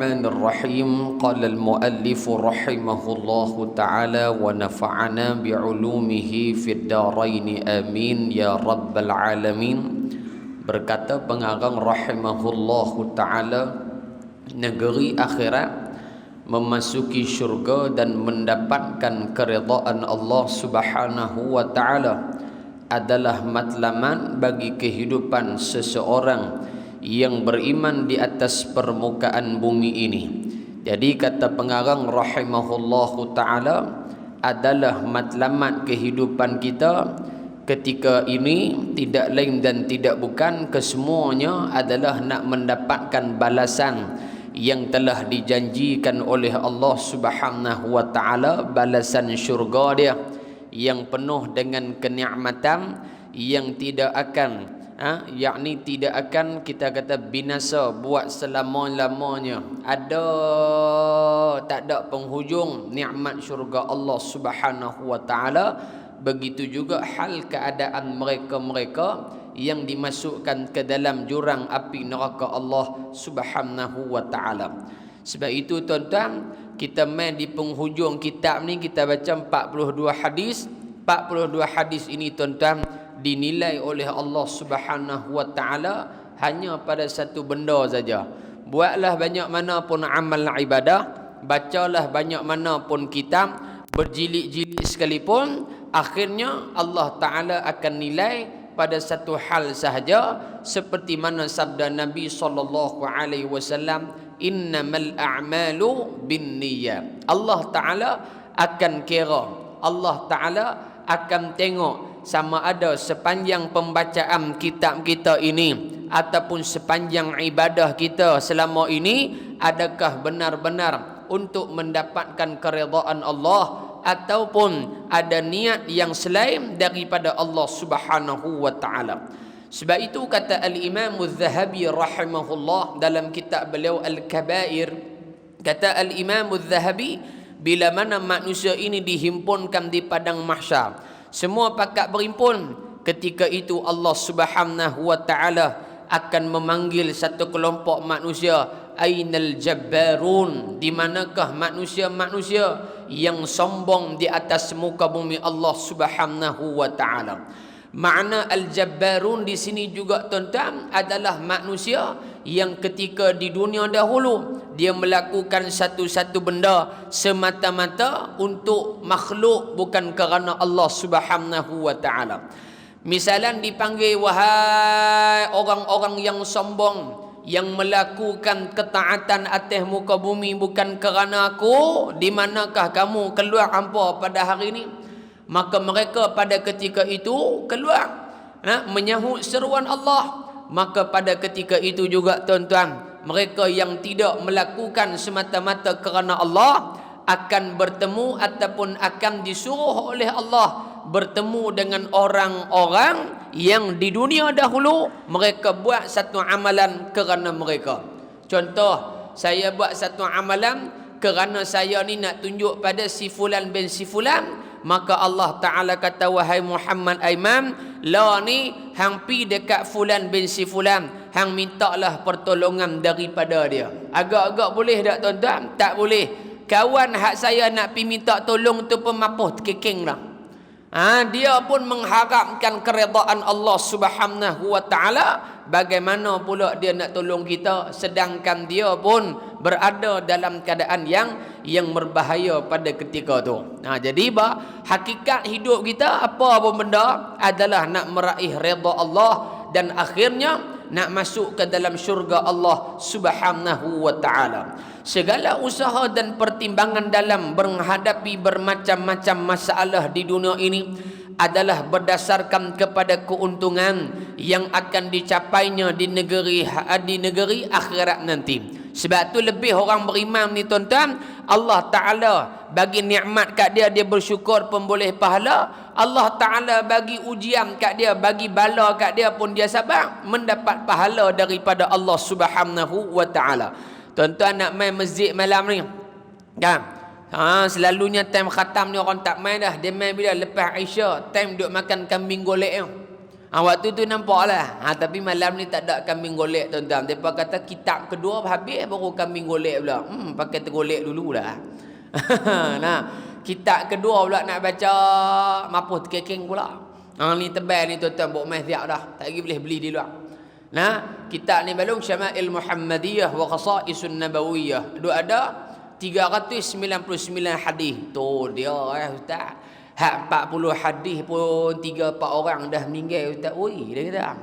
الرحمن الرحيم. قال المؤلف رحمه الله تعالى ونفعنا بعلومه في الدارين آمين يا رب العالمين. Berkata pengarang rahimahullahu ta'ala, negeri akhirat, memasuki syurga dan mendapatkan keridhaan Allah subhanahu wa ta'ala adalah matlamat bagi kehidupan seseorang yang beriman di atas permukaan bumi ini. Jadi kata pengarang rahimahullahu ta'ala, adalah matlamat kehidupan kita ketika ini tidak lain dan tidak bukan, kesemuanya adalah nak mendapatkan balasan yang telah dijanjikan oleh Allah subhanahu wa ta'ala, balasan syurga dia yang penuh dengan kenikmatan yang tidak akan yakni tidak akan kita kata binasa buat selama-lamanya. Tak ada penghujung nikmat syurga Allah subhanahu wa ta'ala. Begitu juga hal keadaan mereka-mereka yang dimasukkan ke dalam jurang api neraka Allah subhanahu wa ta'ala. Sebab itu tuan-tuan, kita main di penghujung kitab ni, kita baca 42 hadis. 42 hadis ini tuan-tuan dinilai oleh Allah subhanahu wa ta'ala hanya pada satu benda saja. Buatlah banyak mana pun amal ibadah, bacalah banyak mana pun kitab, berjilid-jilid sekalipun, akhirnya Allah ta'ala akan nilai pada satu hal sahaja, seperti mana sabda Nabi SAW, innamal a'malu binniyat. Allah ta'ala akan kira, Allah ta'ala akan tengok sama ada sepanjang pembacaan kitab kita ini ataupun sepanjang ibadah kita selama ini, adakah benar-benar untuk mendapatkan keridhaan Allah ataupun ada niat yang selain daripada Allah subhanahu wa ta'ala. Sebab itu kata Al-Imam Az-Zahabi rahimahullah dalam kitab beliau Al-Kabair, kata Al-Imam Az-Zahabi, bila mana manusia ini dihimpunkan di padang mahsyar, semua pakat berimpun, ketika itu Allah subhanahu wa ta'ala akan memanggil satu kelompok manusia, ainal jabbarun, di manakah manusia-manusia yang sombong di atas muka bumi Allah subhanahu wa ta'ala. Makna al-jabbarun di sini juga tuan-tuan adalah manusia yang ketika di dunia dahulu dia melakukan satu-satu benda semata-mata untuk makhluk, bukan kerana Allah subhanahu wa ta'ala. Misalan dipanggil, wahai orang-orang yang sombong, yang melakukan ketaatan atas muka bumi bukan kerana aku, di manakah kamu keluar hampa pada hari ini? Maka mereka pada ketika itu keluar menyahut seruan Allah. Maka pada ketika itu juga tuan-tuan, mereka yang tidak melakukan semata-mata kerana Allah akan bertemu ataupun akan disuruh oleh Allah bertemu dengan orang-orang yang di dunia dahulu mereka buat satu amalan kerana mereka. Contoh, saya buat satu amalan kerana saya ni nak tunjuk pada si fulan bin si fulan, maka Allah Ta'ala kata, wahai Muhammad Aiman, la ni hang pi dekat fulan bin si fulan, hang mintalah pertolongan daripada dia. Agak-agak boleh tak tuan-tuan? Tak boleh. Kawan hak saya nak pi minta tolong tu pun mapuh terkekeng dah. Dia pun mengharapkan keredaan Allah subhanahu wa ta'ala. Bagaimana pula dia nak tolong kita sedangkan dia pun berada dalam keadaan yang berbahaya pada ketika tu. Jadi hakikat hidup kita apa pun benda adalah nak meraih redha Allah dan akhirnya nak masuk ke dalam syurga Allah subhanahu wa ta'ala. Segala usaha dan pertimbangan dalam menghadapi bermacam-macam masalah di dunia ini adalah berdasarkan kepada keuntungan yang akan dicapainya di negeri akhirat nanti. Sebab tu lebih orang beriman ni tuan-tuan, Allah Ta'ala bagi nikmat kat dia, dia bersyukur pun boleh pahala. Allah Ta'ala bagi ujian kat dia, bagi bala kat dia pun dia sabar, mendapat pahala daripada Allah Subhanahu wa Ta'ala. Tuan-tuan nak main masjid malam ni kan? Selalunya time khatam ni orang tak main dah. Dia main bila? Lepas Aisyah, time duk makan kambing golek tu. Waktu tu nampak lah. Tapi malam ni tak ada kambing golek tuan-tuan. Mereka kata kitab kedua habis baru kambing golek pula. Pakai tergolek dulu lah. Nah, kitab kedua pula nak baca mapuh terkekeng pula. Ni tebal ni tuan-tuan buat mai siap dah. Tak lagi boleh beli di luar. Nah, kitab ni balung Syama'il Muhammadiyah wa Khasa'isun Nabawiyah. Dua ada 399 hadis. Tu dia ustaz. Hak 40 hadis pun 3-4 orang dah meninggal ustaz. Oi, dia kata.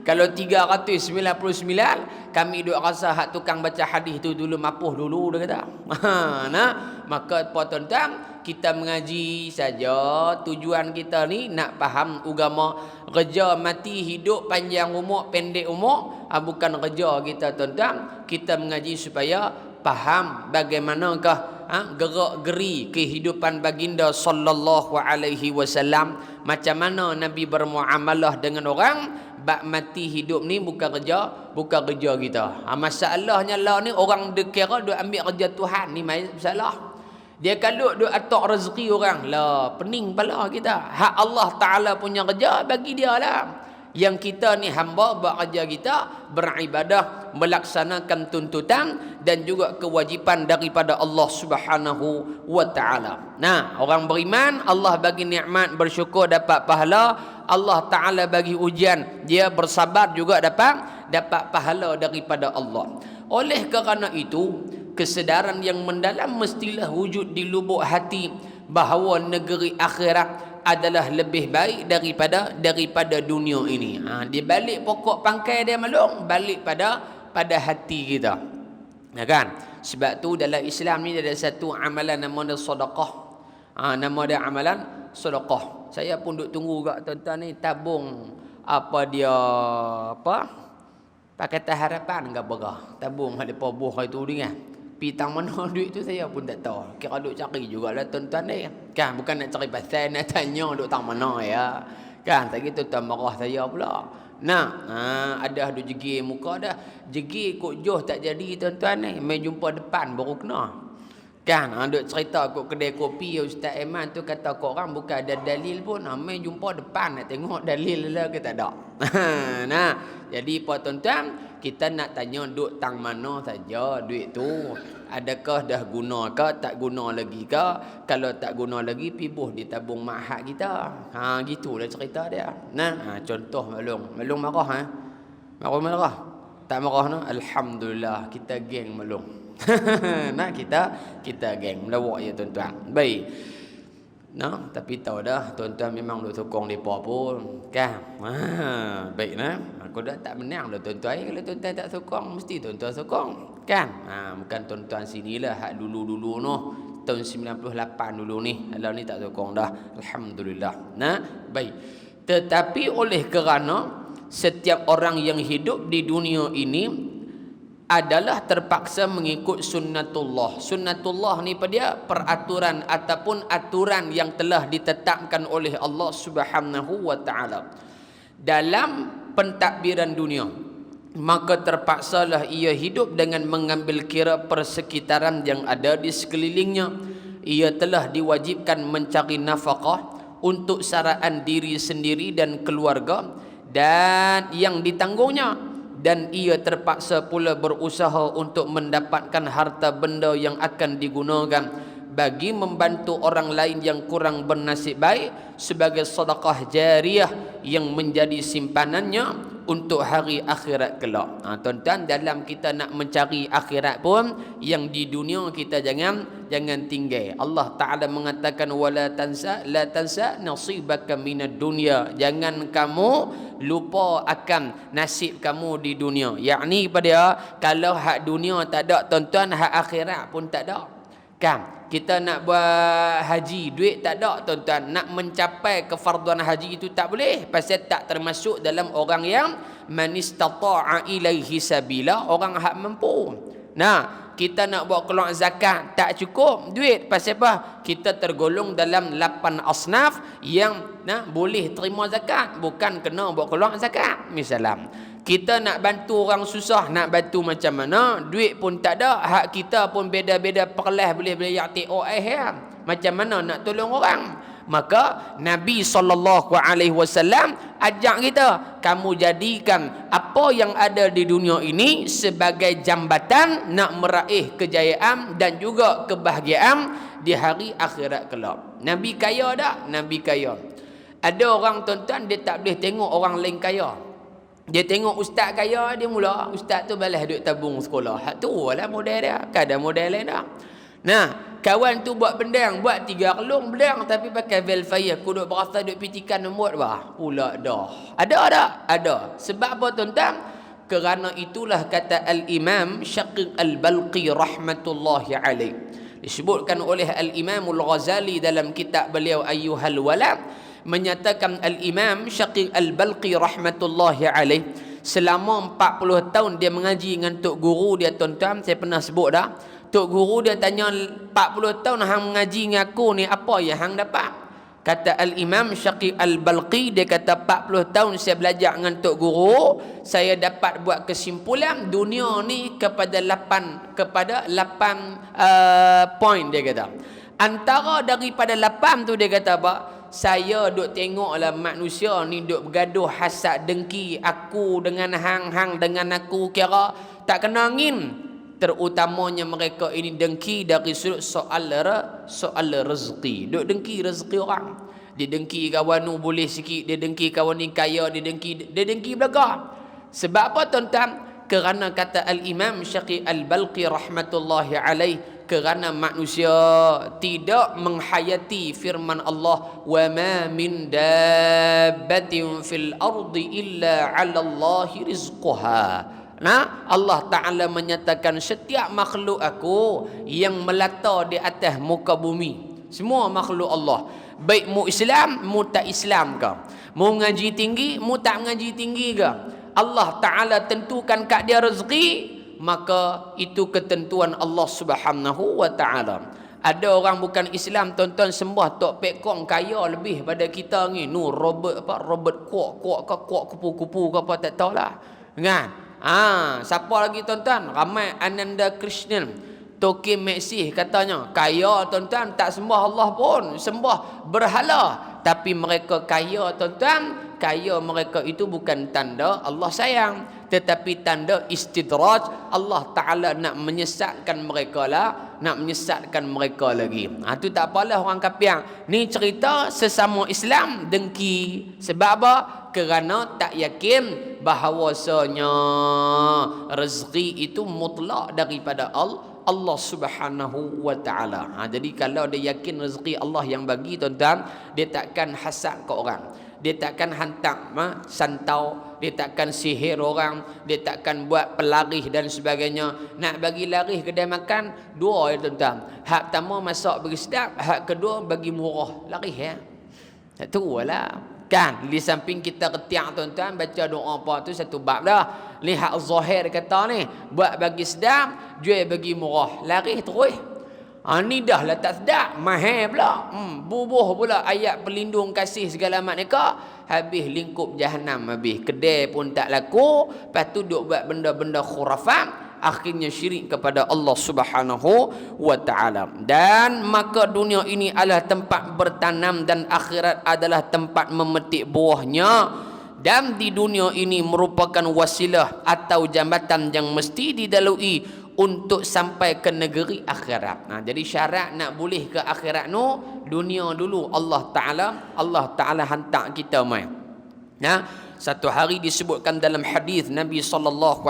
Kalau 399 kami duk rasa hak tukang baca hadis tu dulu mapuh dulu dia kata. Nah, maka tuan-tuan kita mengaji saja, tujuan kita ni nak faham agama. Kerja mati hidup panjang umur pendek umur bukan kerja kita tuan-tuan. Kita mengaji supaya faham bagaimanakah gerak geri kehidupan baginda sallallahu alaihi wasallam, macam mana Nabi bermuamalah dengan orang. Bab mati hidup ni bukan kerja kita. Masalahnya lah ni orang kira duk ambil kerja Tuhan ni masalah. Dia kalau duk atok rezeki orang lah, pening pala kita. Hak Allah Taala punya kerja bagi dia lah. Yang kita ni hamba buat kerja kita, beribadah, melaksanakan tuntutan dan juga kewajipan daripada Allah Subhanahu wa taala. Nah, orang beriman Allah bagi nikmat, bersyukur dapat pahala. Allah Taala bagi ujian, dia bersabar juga dapat pahala daripada Allah. Oleh kerana itu, kesedaran yang mendalam mestilah wujud di lubuk hati bahawa negeri akhirat adalah lebih baik daripada dunia ini. Dia balik pokok pangkai dia malung, balik pada hati kita. Ya kan? Sebab tu dalam Islam ni ada satu amalan nama dia sedekah. Nama dia amalan sedekah. Saya pun duk tunggu gak tuan-tuan ni tabung Pakatan Harapan ke apa? Tabung hak depa buah itu ni kan. Pitang mana duit tu saya pun tak tahu. Kira duk cari jugalah tuan-tuan ni. Kan bukan nak cari pasal, nak tanya duk tang mana ya. Kan tak gitu tuan marah saya pula. Nah, ada duk jegir muka dah. Jegir kok joh tak jadi tuan-tuan ni. Mai jumpa depan baru kena. Kan duk cerita kok kedai kopi Ustaz Aiman tu kata kok orang bukan ada dalil pun. Mai jumpa depan nak tengok dalil lah ke tak ada. Nah, jadi apa tuan-tuan, kita nak tanya duk tang mana saja duit tu. Adakah dah guna ke, tak guna lagi ke? Kalau tak guna lagi, pibuh di tabung mahat kita. Gitulah cerita dia. Nah, contoh Malung marah marah. Tak marah no? Alhamdulillah, kita geng Malung. Nah, kita geng melawak ya tuan-tuan. Baik. Nah, tapi tahu dah tuan-tuan memang duk sokong depa pun, kan? Baik nah. Aku dah tak menang dah tuan-tuan. Kalau tuan-tuan tak sokong, mesti tuan-tuan sokong, kan? Bukan tuan-tuan sinilah hak dulu-dulu noh. Tahun 98 dulu ni. Kalau ni tak sokong dah. Alhamdulillah. Nah, baik. Tetapi oleh kerana setiap orang yang hidup di dunia ini adalah terpaksa mengikut sunnatullah. Sunnatullah ni pada dia peraturan ataupun aturan yang telah ditetapkan oleh Allah Subhanahu wa taala dalam pentadbiran dunia. Maka terpaksalah ia hidup dengan mengambil kira persekitaran yang ada di sekelilingnya. Ia telah diwajibkan mencari nafkah untuk saraan diri sendiri dan keluarga dan yang ditanggungnya, dan ia terpaksa pula berusaha untuk mendapatkan harta benda yang akan digunakan bagi membantu orang lain yang kurang bernasib baik sebagai sedekah jariyah yang menjadi simpanannya untuk hari akhirat kelak. Tuan-tuan, dalam kita nak mencari akhirat pun, yang di dunia kita jangan tinggal. Allah Taala mengatakan wala tansa la tansa nasibaka minad dunya. Jangan kamu lupa akan nasib kamu di dunia. Yakni pada kalau hak dunia tak ada tuan-tuan, hak akhirat pun tak ada. Kan? Kita nak buat haji, duit tak ada tuan-tuan. Nak mencapai kefarduan haji itu tak boleh, pasal tak termasuk dalam orang yang man istata'a ilaihi sabila, orang hak mampu. Nah, kita nak buat keluar zakat tak cukup duit, pasal apa? Kita tergolong dalam 8 asnaf yang boleh terima zakat, bukan kena buat keluar zakat. Misalam kita nak bantu orang susah, nak bantu macam mana? Duit pun tak ada, hak kita pun beda-beda perlah boleh yatik OIH. Macam mana nak tolong orang? Maka Nabi SAW ajak kita, kamu jadikan apa yang ada di dunia ini sebagai jambatan nak meraih kejayaan dan juga kebahagiaan di hari akhirat kelak. Nabi kaya tak? Nabi kaya. Ada orang tuan-tuan dia tak boleh tengok orang lain kaya. Dia tengok ustaz kaya, dia mula ustaz tu balas duit tabung sekolah. Hak tu lah model dia. Kadang model lain dah. Nah, kawan tu buat bendang, buat 3 kelung bendang tapi pakai velfire. Aku duk berasa duk pitikan nombor bah. Pula dah. Ada tak? Ada. Sebab apa tuan-tuan? Kerana itulah kata Al-Imam Syaqiq Al-Balqi rahmatullahi alaih. Disebutkan oleh Al-Imam Al-Ghazali dalam kitab beliau Ayyuhal Walad, menyatakan Al-Imam Syaqiq Al-Balqi rahmatullahi alaih, selama 40 tahun dia mengaji dengan tok guru dia tuan-tuan. Saya pernah sebut dah. Tok guru dia tanya, 40 tahun hang mengaji dengan aku ni, apa yang hang dapat? Kata Al-Imam Syaqiq Al-Balqi, dia kata 40 tahun saya belajar dengan tok guru, saya dapat buat kesimpulan dunia ni kepada 8 point dia kata. Antara daripada 8 tu dia kata apa? Saya duk tengoklah manusia ni duk bergaduh hasad dengki, aku dengan hang dengan aku, kira tak kena angin. Terutamanya mereka ini dengki dari sudut soal rezeki. Duk dengki rezeki orang. Dia dengki kawan ni boleh sikit, dia dengki kawan ni kaya, dia dengki belaka. Sebab apa tuan-tuan? Kerana kata Al-Imam Syaqiq Al-Balqi rahmatullahi alaih, kerana manusia tidak menghayati firman Allah, wa ma min dabbatin fil ardi illa 'ala Allahi rizquha. Nah, Allah Ta'ala menyatakan setiap makhluk aku yang melata di atas muka bumi, semua makhluk Allah, baik mu Islam, mu tak Islam ke, mu ngaji tinggi, mu tak ngaji tinggi ke, Allah Ta'ala tentukan kat dia rezeki, maka itu ketentuan Allah Subhanahu wa Ta'ala. Ada orang bukan Islam tuan-tuan sembah Tok Pek Kong kaya lebih pada kita ni. Robert kuak kupu-kupu ke apa tak tahulah. Kan? Siapa lagi tuan-tuan? Ramai Ananda Krishnan, Toki Meksih katanya kaya tuan-tuan, tak sembah Allah pun, sembah berhala. Tapi mereka kaya tuan-tuan. Kaya mereka itu bukan tanda Allah sayang, tetapi tanda istidraj. Allah Ta'ala nak menyesatkan mereka lah, nak menyesatkan mereka lagi. Itu tak apalah orang kafir. Ni cerita sesama Islam dengki. Sebab apa? Kerana tak yakin bahawasanya rezeki itu mutlak daripada Allah Subhanahu wa Ta'ala. Jadi kalau dia yakin rezeki Allah yang bagi tuan-tuan, dia takkan hasad ke orang, dia takkan hantar santau, dia takkan sihir orang, dia takkan buat pelarih dan sebagainya. Nak bagi larih kedai makan dua ya tuan-tuan. Hak pertama masak bagi sedap, hak kedua bagi murah larih ya. Tak tahu lah. Kan di samping kita ketiak tuan-tuan baca doa apa tu satu bab dah. Lihat zahir kata ni, buat bagi sedap, jual bagi murah, larih terus. Ni dah lah tak sedap, mahal pula. Bubuh pula ayat pelindung kasih segala macam, habis lingkup jahanam habis. Kedai pun tak laku, lepas tu duk buat benda-benda khurafat, akhirnya syirik kepada Allah Subhanahu wa Ta'ala. Dan maka dunia ini adalah tempat bertanam dan akhirat adalah tempat memetik buahnya. Dan di dunia ini merupakan wasilah atau jambatan yang mesti dilalui untuk sampai ke negeri akhirat. Jadi syarat nak boleh ke akhirat no, dunia dulu Allah Ta'ala hantar kita mai. Satu hari disebutkan dalam hadis Nabi SAW,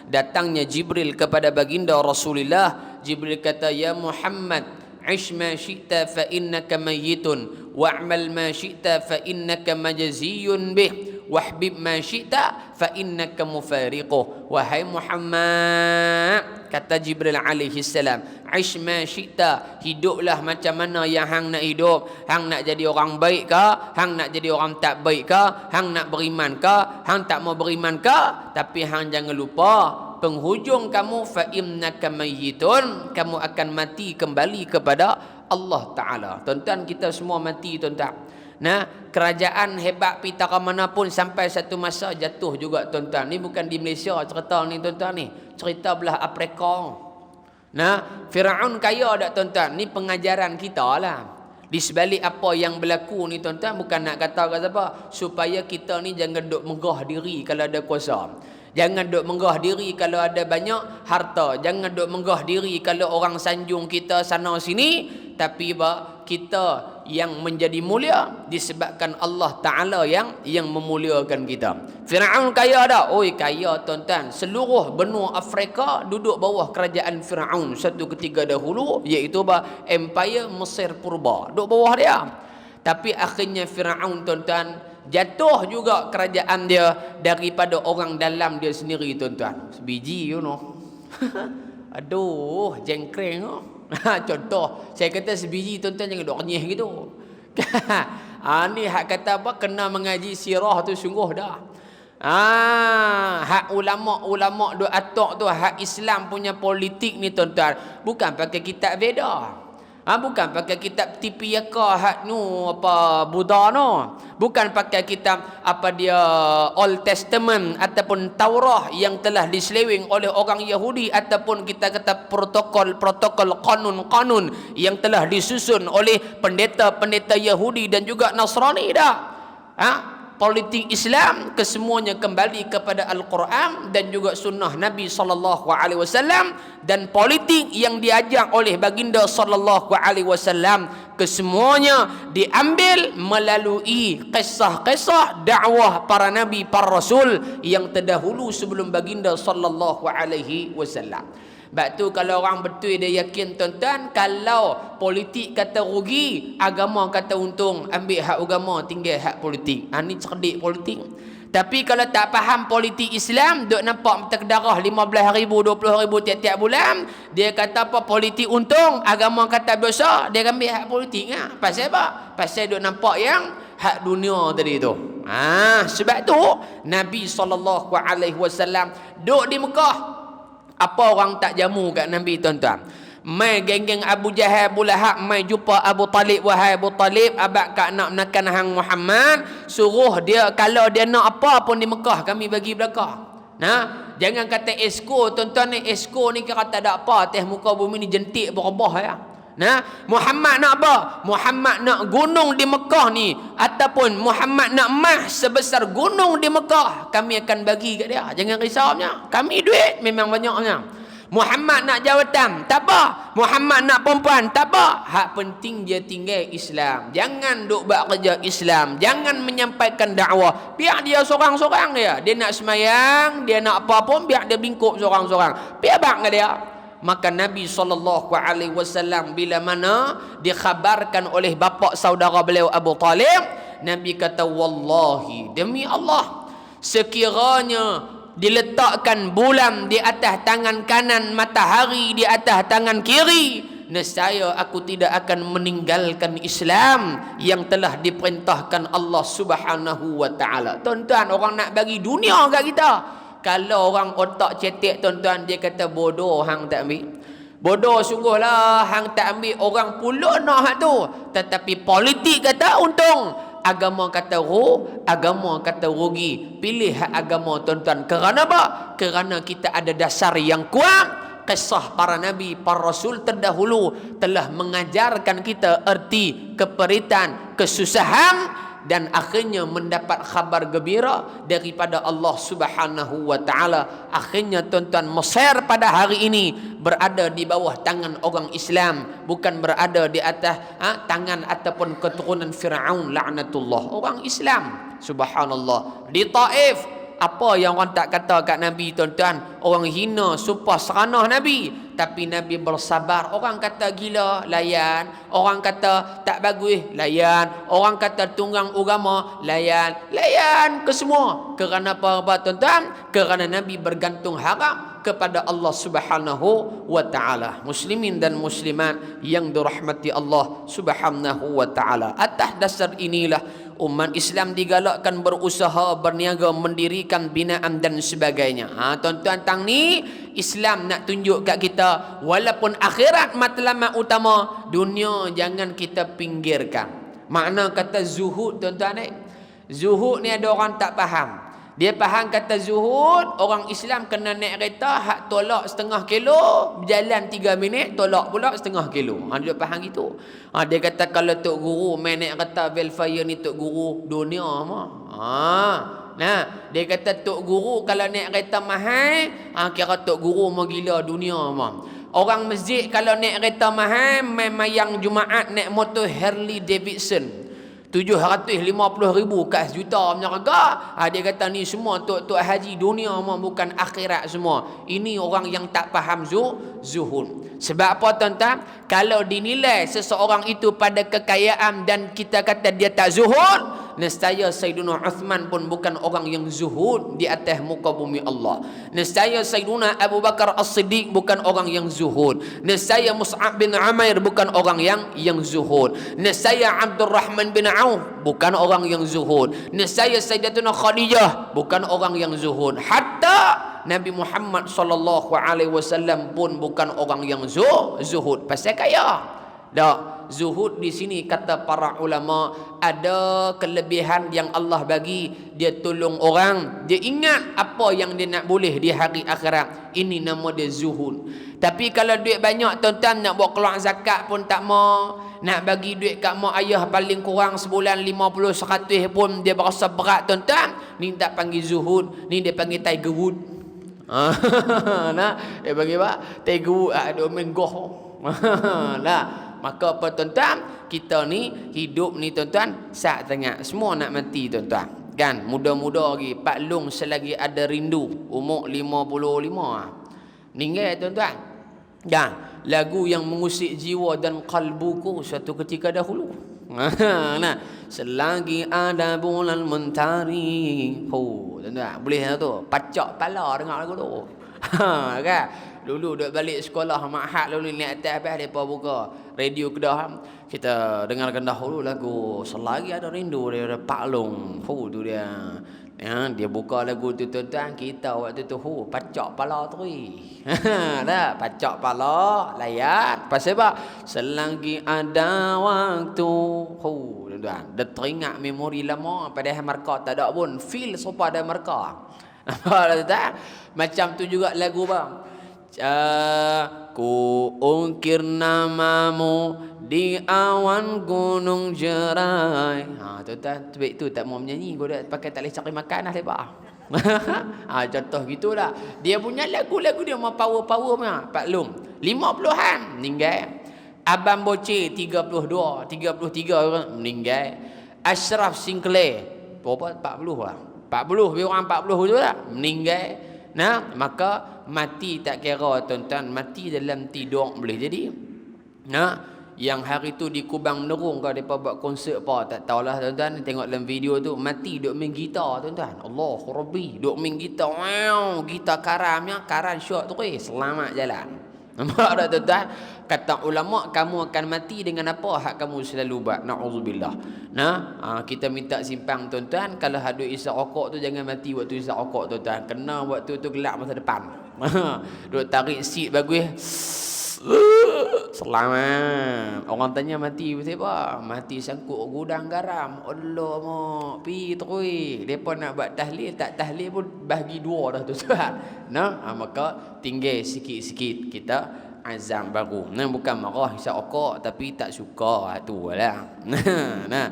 datangnya Jibril kepada baginda Rasulullah. Jibril kata, ya Muhammad, ish ma syi'ta fa innaka mayyitun wa'mal ma syi'ta fa innaka majziyun bih wahbib ma syi'ta fa innaka mufariquh. Wahai Muhammad, kata Jibril alaihi salam, ish ma syi'ta, hiduplah macam mana yang hang nak hidup. Hang nak jadi orang baik ke, hang nak jadi orang tak baik ke, hang nak beriman ke, hang tak mau beriman ke, tapi hang jangan lupa penghujung kamu fa innaka mayyitun, kamu akan mati kembali kepada Allah Ta'ala. Tuan-tuan, kita semua mati tuan-tuan. Kerajaan hebat pitara mana pun sampai satu masa jatuh juga tuan-tuan. Ni bukan di Malaysia cerita ni tuan-tuan, ni cerita belah Afrika. Firaun kaya tak tuan-tuan? Ni pengajaran kita lah. Di sebalik apa yang berlaku ni tuan-tuan, bukan nak kata apa, supaya kita ni jangan duk megah diri kalau ada kuasa. Jangan duk megah diri kalau ada banyak harta. Jangan duk megah diri kalau orang sanjung kita sana sini. Tapi kita yang menjadi mulia disebabkan Allah Ta'ala yang memuliakan kita. Firaun kaya dah. Oi, kaya tuan-tuan. Seluruh benua Afrika duduk bawah kerajaan Firaun satu ketika dahulu, iaitu Empire Mesir Purba. Duduk bawah dia. Tapi akhirnya Firaun tuan-tuan jatuh juga kerajaan dia daripada orang dalam dia sendiri tuan-tuan. Sebiji you know. Aduh, jengkreng oh. Contoh, saya kata sebiji tuan-tuan jangan duk renyah gitu. Ni hak kata apa, kena mengaji sirah tu sungguh dah. Hak ulama-ulama duk atok tu, hak Islam punya politik ni tuan-tuan, bukan pakai kitab Veda. Bukan pakai kitab Tipiyaka hak nu apa Buddha no. Bukan pakai kitab apa dia Old Testament ataupun Taurah yang telah diseleweng oleh orang Yahudi, ataupun kita kata protokol kanun yang telah disusun oleh pendeta-pendeta Yahudi dan juga Nasrani dah. Politik Islam kesemuanya kembali kepada Al-Quran dan juga sunnah Nabi SAW, dan politik yang diajak oleh baginda SAW kesemuanya diambil melalui kisah-kisah dakwah para nabi, para rasul yang terdahulu sebelum baginda SAW. Sebab tu kalau orang betul dia yakin tuan-tuan, kalau politik kata rugi, agama kata untung, ambil hak agama, tinggal hak politik. Ni cerdik politik. Tapi kalau tak faham politik Islam, duk nampak terkedarah 15,000, 20,000 tiap-tiap bulan, dia kata apa, politik untung, agama kata dosa, dia ambil hak politik. Pasal apa? Pasal duk nampak yang hak dunia tadi tu. Sebab tu Nabi SAW duk di Mekah. Apa orang tak jamu kat Nabi tuan-tuan? Mai geng-geng Abu Jahal, Abu Lahab mai jumpa Abu Talib. Wahai Abu Talib, abang kak nak menekan hang Muhammad, suruh dia kalau dia nak apa pun di Mekah kami bagi belakang. Jangan kata esko tuan-tuan ni, esko ni kira tak ada apa atas muka bumi ni, jentik berubah ya. Muhammad nak apa? Muhammad nak gunung di Mekah ni, ataupun Muhammad nak emas sebesar gunung di Mekah, kami akan bagi kat dia. Jangan risaunya. Kami duit memang banyaknya. Muhammad nak jawatan, tak apa. Muhammad nak perempuan, tak apa. Hak penting dia tinggal Islam. Jangan duk buat kerja Islam. Jangan menyampaikan dakwah. Biar dia seorang-seorang dia. Dia nak semayang, dia nak apa pun, biar dia bingkup seorang-seorang. Biar bang ke dia. Maka Nabi SAW bila mana dikhabarkan oleh bapa saudara beliau Abu Talib, Nabi kata, wallahi, demi Allah, sekiranya diletakkan bulan di atas tangan kanan, matahari di atas tangan kiri, nescaya aku tidak akan meninggalkan Islam yang telah diperintahkan Allah Subhanahu wa taala. Tuan-tuan, orang nak bagi dunia kat kita. Kalau orang otak cetek tuan-tuan, dia kata bodoh hang tak ambil. Bodoh sungguhlah hang tak ambil, orang pula nak hak tu. Tetapi politik kata untung, agama kata agama kata rugi. Pilih hak agama tuan-tuan. Kerana apa? Kerana kita ada dasar yang kuat. Kisah para nabi, para rasul terdahulu telah mengajarkan kita erti keperitan, kesusahan, dan akhirnya mendapat khabar gembira daripada Allah Subhanahu wa taala. Akhirnya tuan-tuan, Mesir pada hari ini berada di bawah tangan orang Islam, bukan berada di atas tangan ataupun keturunan Firaun laknatullah. Orang Islam, subhanallah. Di Taif, apa yang orang tak kata kat Nabi tuan-tuan? Orang hina, sumpah seranah Nabi. Tapi Nabi bersabar. Orang kata gila, layan. Orang kata tak bagus, layan. Orang kata tunggang agama, layan. Layan ke semua. Kerana apa tuan-tuan? Kerana Nabi bergantung harap kepada Allah Subhanahu wa taala. Muslimin dan muslimat yang dirahmati Allah Subhanahu wa taala. Atas dasar inilah umat Islam digalakkan berusaha, berniaga, mendirikan binaan dan sebagainya. Tuan-tuan, tang ni Islam nak tunjuk kat kita, walaupun akhirat matlamat utama, dunia jangan kita pinggirkan. Makna kata zuhud tuan-tuan ni, zuhud ni ada orang tak faham. Dia faham kata zuhud, orang Islam kena naik kereta hak tolak setengah kilo, berjalan 3 minit, tolak pula setengah kilo. Dia faham gitu. Dia kata kalau Tok Guru main naik kereta Velfire ni Tok Guru dunia mah. Nah, dia kata Tok Guru kalau naik kereta mahal, kira Tok Guru mau gila dunia mah. Orang masjid kalau naik kereta mahal, main Jumaat naik motor Harley Davidson. 750,000 kat sejuta punya harga. Dia kata ni semua tok haji dunia bukan akhirat semua. Ini orang yang tak faham zuhud. Sebab apa tuan-tuan? Kalau dinilai seseorang itu pada kekayaan dan kita kata dia tak zuhud, nescaya Sayyiduna Uthman pun bukan orang yang zuhud di atas muka bumi Allah. Nescaya Sayyiduna Abu Bakar As-Siddiq bukan orang yang zuhud. Nescaya Mus'ab bin Umair bukan orang yang zuhud. Nescaya Abdul Rahman bin Auf bukan orang yang zuhud. Nescaya Sayyidatuna Khadijah bukan orang yang zuhud. Hatta Nabi Muhammad sallallahu alaihi wasallam pun bukan orang yang zuhud. Pasal kaya. Dah, zuhud di sini kata para ulama ada kelebihan yang Allah bagi. Dia tolong orang, dia ingat apa yang dia nak boleh di hari akhirat. Ini nama dia zuhud. Tapi kalau duit banyak tuan-tuan nak buat keluar zakat pun tak mau. Nak bagi duit kat mak ayah paling kurang sebulan 50-100 pun dia berasa berat tuan-tuan. Ni tak panggil zuhud, ni dia panggil Tiger Wood. Nah, dia panggil apa? Tiger Wood ada main golf. Nah, maka apa tuan-tuan? Kita ni hidup ni tuan-tuan sat tengah. Semua nak mati tuan-tuan. Kan? Muda-muda lagi. Pak Long selagi ada rindu. Umur 55. Ninggal tuan-tuan. Dan lagu yang mengusik jiwa dan kalbuku suatu ketika dahulu. Nah, selagi ada bulan mentari. Tuan-tuan, boleh tu. Pacak pala dengar lagu tu. Kan? Dulu duduk balik sekolah Ma'had lalu naik atas apa depa buka radio Kedah. Kita dengarkan dahulu lagu Selagi Ada Rindu dari Pak Long. Tu dia. Ya, dia buka lagu tu tuan-tuan, kita waktu tu pacak pala tu. Dah, pacak pala, layan. Pasal apa? Selagi ada waktu. Tuan-tuan, dah teringat memori lama padahal markah tak ada pun. Feel sopa ada markah. Tuan-tuan, macam tu juga lagu bang. Ku ungkir namamu di awan gunung jerai. Tuan-tuan, sebab tu tak mau menyanyi. Kau dah pakai tak boleh cari makan dah lepas. Contoh gitulah. Dia punya lagu-lagu dia mau power-power punya. Pak Long 50-an meninggal. Abang Boceh 32, 33 meninggal. Ashraf Sinclair berapa? 40 lah. 40, lebih orang 40 tu lah meninggal. Nah, maka mati tak kira tuan-tuan, mati dalam tidur boleh jadi. Nah, yang hari tu di Kubang Menerung kalau depa buat konsert apa tak tahulah tuan-tuan, tengok dalam video tu mati duk main gitar tuan-tuan. Allahu Rabbi, duk main gitar. Wow, gitar karamnya, karan syok tu selamat jalan. Nampak tak tuan-tuan? Kata ulama, kamu akan mati dengan apa hak kamu selalu buat. Na'udzubillah. Nah, kita minta simpang tuan-tuan, kalau ada isap rokok tu jangan mati waktu isap rokok tuan-tuan. Kena waktu tu gelap masa depan. Duk tarik seat bagus. Selamat. Orang tanya mati pasal apa? Mati sangkut gudang garam. Allah mak, pi terus. Depa nak buat tahlil, tak tahlil pun bahagi dua dah tuan-tuan. Nah, maka tinggal sikit-sikit kita azam baru. Nah, bukan marah isap rokok tapi tak suka tu lah. Nah,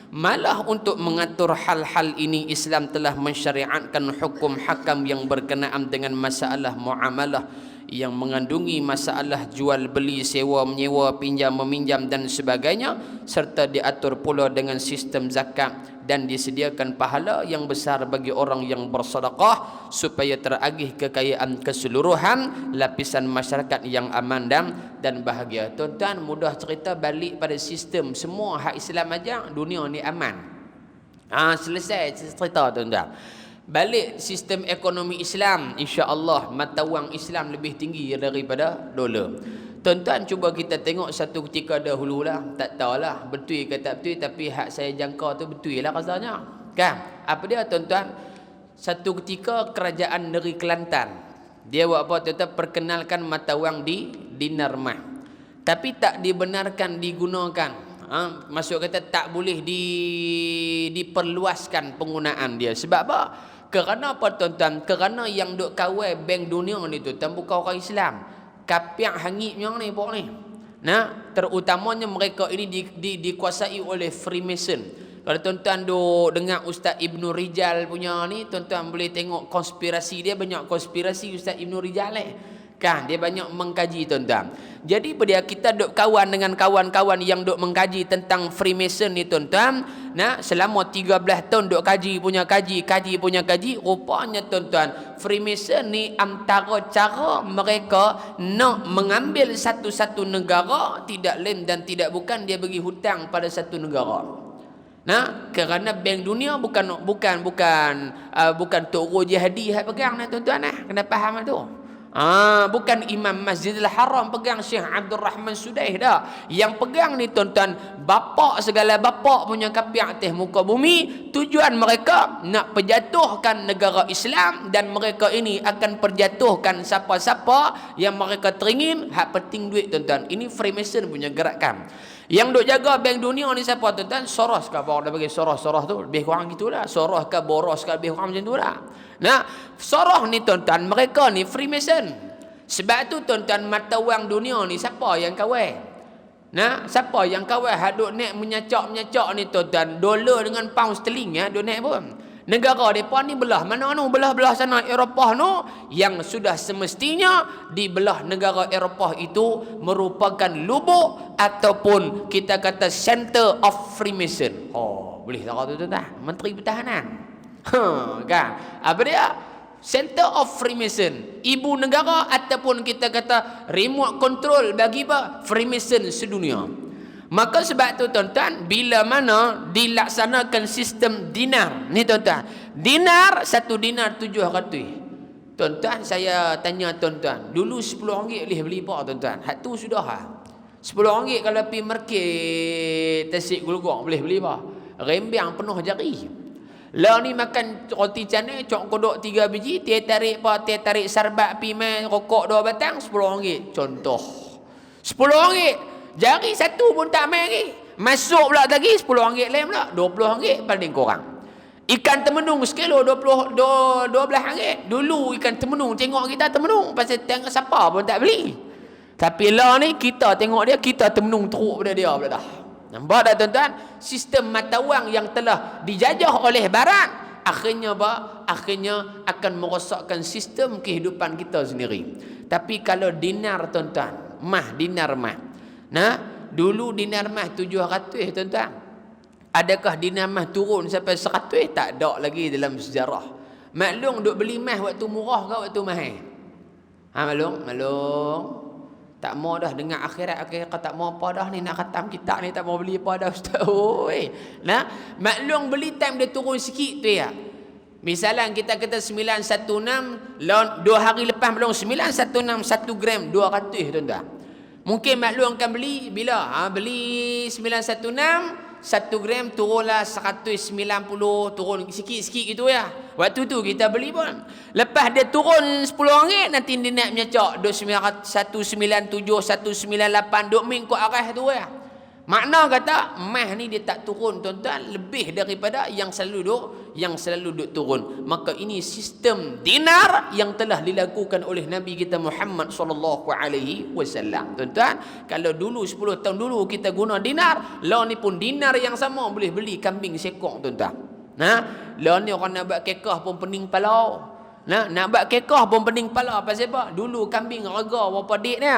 malah untuk mengatur hal-hal ini Islam telah mensyariatkan hukum hakam yang berkenaan dengan masalah muamalah yang mengandungi masalah jual beli, sewa menyewa, pinjam meminjam dan sebagainya, serta diatur pula dengan sistem zakat dan disediakan pahala yang besar bagi orang yang bersedekah supaya teragih kekayaan keseluruhan lapisan masyarakat yang aman dan bahagia. Tuan-tuan, mudah cerita balik pada sistem semua hak Islam aja dunia ni aman. Selesai cerita tuan-tuan. Balik sistem ekonomi Islam, insya-Allah mata wang Islam lebih tinggi daripada dolar. Tuan-tuan, cuba kita tengok satu ketika dahulu lah, tak tahulah betul ke tak betul, tapi hak saya jangka tu betul lah rasanya. Kan? Apa dia tuan-tuan? Satu ketika kerajaan negeri Kelantan, dia buat apa tuan-tuan? Perkenalkan mata wang di dinar mah. Tapi tak dibenarkan digunakan. Maksud kata tak boleh diperluaskan penggunaan dia. Sebab apa? Kerana apa tuan-tuan? Kerana yang duk kawal bank dunia ni tuan-tuan bukan orang Islam. Kapiak hangit yang ni pok ni. Nah, terutamanya mereka ini dikuasai oleh Freemason. Kalau tuan-tuan duk dengar Ustaz Ibnu Rijal punya ni, tuan-tuan boleh tengok konspirasi dia, banyak konspirasi Ustaz Ibnu Rijal kan, dia banyak mengkaji tuan-tuan. Jadi bila kita duk kawan dengan kawan-kawan yang duk mengkaji tentang Freemason ni tuan-tuan, nah selama 13 tahun duk kaji punya kaji, rupanya tuan-tuan, Freemason ni antara cara mereka nak mengambil satu-satu negara, tidak lain dan tidak bukan dia bagi hutang pada satu negara. Nah, kerana bank dunia bukan Tok Jihadi hak pegang nah tuan-tuan nah. Kena faham tu. Bukan Imam Masjidil Haram pegang, Syekh Abdul Rahman Sudaih dah. Yang pegang ni tuan-tuan, bapak segala bapak punya kapiak atas muka bumi. Tujuan mereka nak penjatuhkan negara Islam, dan mereka ini akan perjatuhkan siapa-siapa yang mereka teringin. Hak penting duit tuan-tuan. Ini Freemason punya gerakan. Yang duk jaga bank dunia ni siapa tuan-tuan? Soros ke apa orang dah bagi Soros tu lebih kurang gitulah. Soros ke Boros ke lebih kurang macam tu lah. Nah, Soros ni tuan-tuan, mereka ni Freemason. Sebab tu tuan-tuan, mata wang dunia ni siapa yang kawal? Nah, siapa yang kawal? Hak duk naik menyacak ni tuan-tuan, dolar dengan pound sterling ya, duk naik pun. Negara depa ni belah mana nu? Belah sana Eropah nu, yang sudah semestinya di belah negara Eropah itu merupakan lubuk ataupun kita kata center of Freemason. Boleh tak kata tuan-tuan? Menteri Pertahanan. Kan? Apa dia? Center of Freemason. Ibu negara ataupun kita kata remote control bagi apa? Freemason sedunia. Maka sebab tu tuan-tuan, bila mana dilaksanakan sistem dinar ni tuan-tuan, dinar, 1 dinar 700. Tuan-tuan, saya tanya tuan-tuan, dulu RM10 boleh beli apa tuan-tuan? Hak tu sudah RM10 kalau pergi market Tasik Gulgong boleh beli apa? Rembang penuh jari. Lah ni makan roti canai cok kodok 3 biji, teh tarik sarbat pi mai rokok 2 batang RM10. Contoh. RM10. Jari satu pun tak main lagi. Masuk pula lagi RM10 lain pula. RM20 paling kurang. Ikan temenung sekilo RM12. Dulu ikan temenung, tengok kita temenung, pasal tengok siapa pun tak beli. Tapi lah ni kita tengok dia, kita temenung teruk pada dia pula dah. Nampak tak tuan-tuan? Sistem mata wang yang telah dijajah oleh barat, akhirnya apa? Akhirnya akan merosakkan sistem kehidupan kita sendiri. Tapi kalau dinar tuan-tuan, dinar mah. Nah, dulu dinar mah 700 tuan-tuan. Adakah dinar mah turun sampai 100? Tak ada lagi dalam sejarah. Maklum duk beli mah waktu murah ke waktu mahal? Maklum. Tak mau dah dengar akhirat tak mau apa dah ni, nak khatam kitab ni tak mau beli apa dah ustaz. Nah, maklum beli time dia turun sikit tu ya. Misalnya kita kata 916, 2 hari lepas belum 916 1 gram 200 tuan-tuan. Mungkin maklum akan beli bila? Beli 916, 1 gram turunlah 190, turun sikit-sikit gitu ya. Waktu tu kita beli pun. Lepas dia turun RM10, nanti dia nak menyacak 197, 198, duk mingkut arah tu ya. Makna kata mah ni dia tak turun tuan-tuan, lebih daripada yang selalu duk turun. Maka ini sistem dinar yang telah dilakukan oleh Nabi kita Muhammad sallallahu alaihi wasallam. Tuan-tuan, kalau dulu 10 tahun dulu kita guna dinar, lah ni pun dinar yang sama boleh beli kambing sekok tuan-tuan. Nah, lah ni orang nak buat kekah pun pening palau. Nah, nak buat kekah pun pening kepala. Pasal apa? Dulu kambing harga berapa dik ni?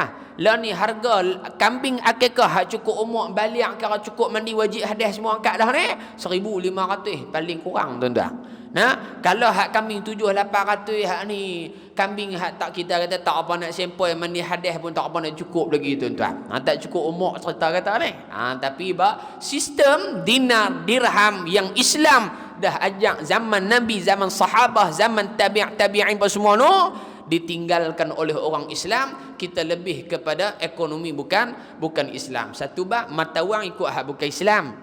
Lah ni harga kambing akikah hak cukup umur balik kira cukup mandi wajib hadas semua angkat dah ni 1,500 paling kurang tuan-tuan. Nah, kalau hak kambing 7-800 hak ni kambing hak tak kita kata tak apa nak sempoi mandi hadas pun tak apa nak cukup lagi tuan-tuan. Tak cukup umur cerita kata ni. Tapi sistem dinar dirham yang Islam dah ajak zaman Nabi, zaman sahabah, zaman tabi'in semua no ditinggalkan oleh orang Islam. Kita lebih kepada ekonomi bukan Islam. Satu mata wang ikut hak bukan Islam.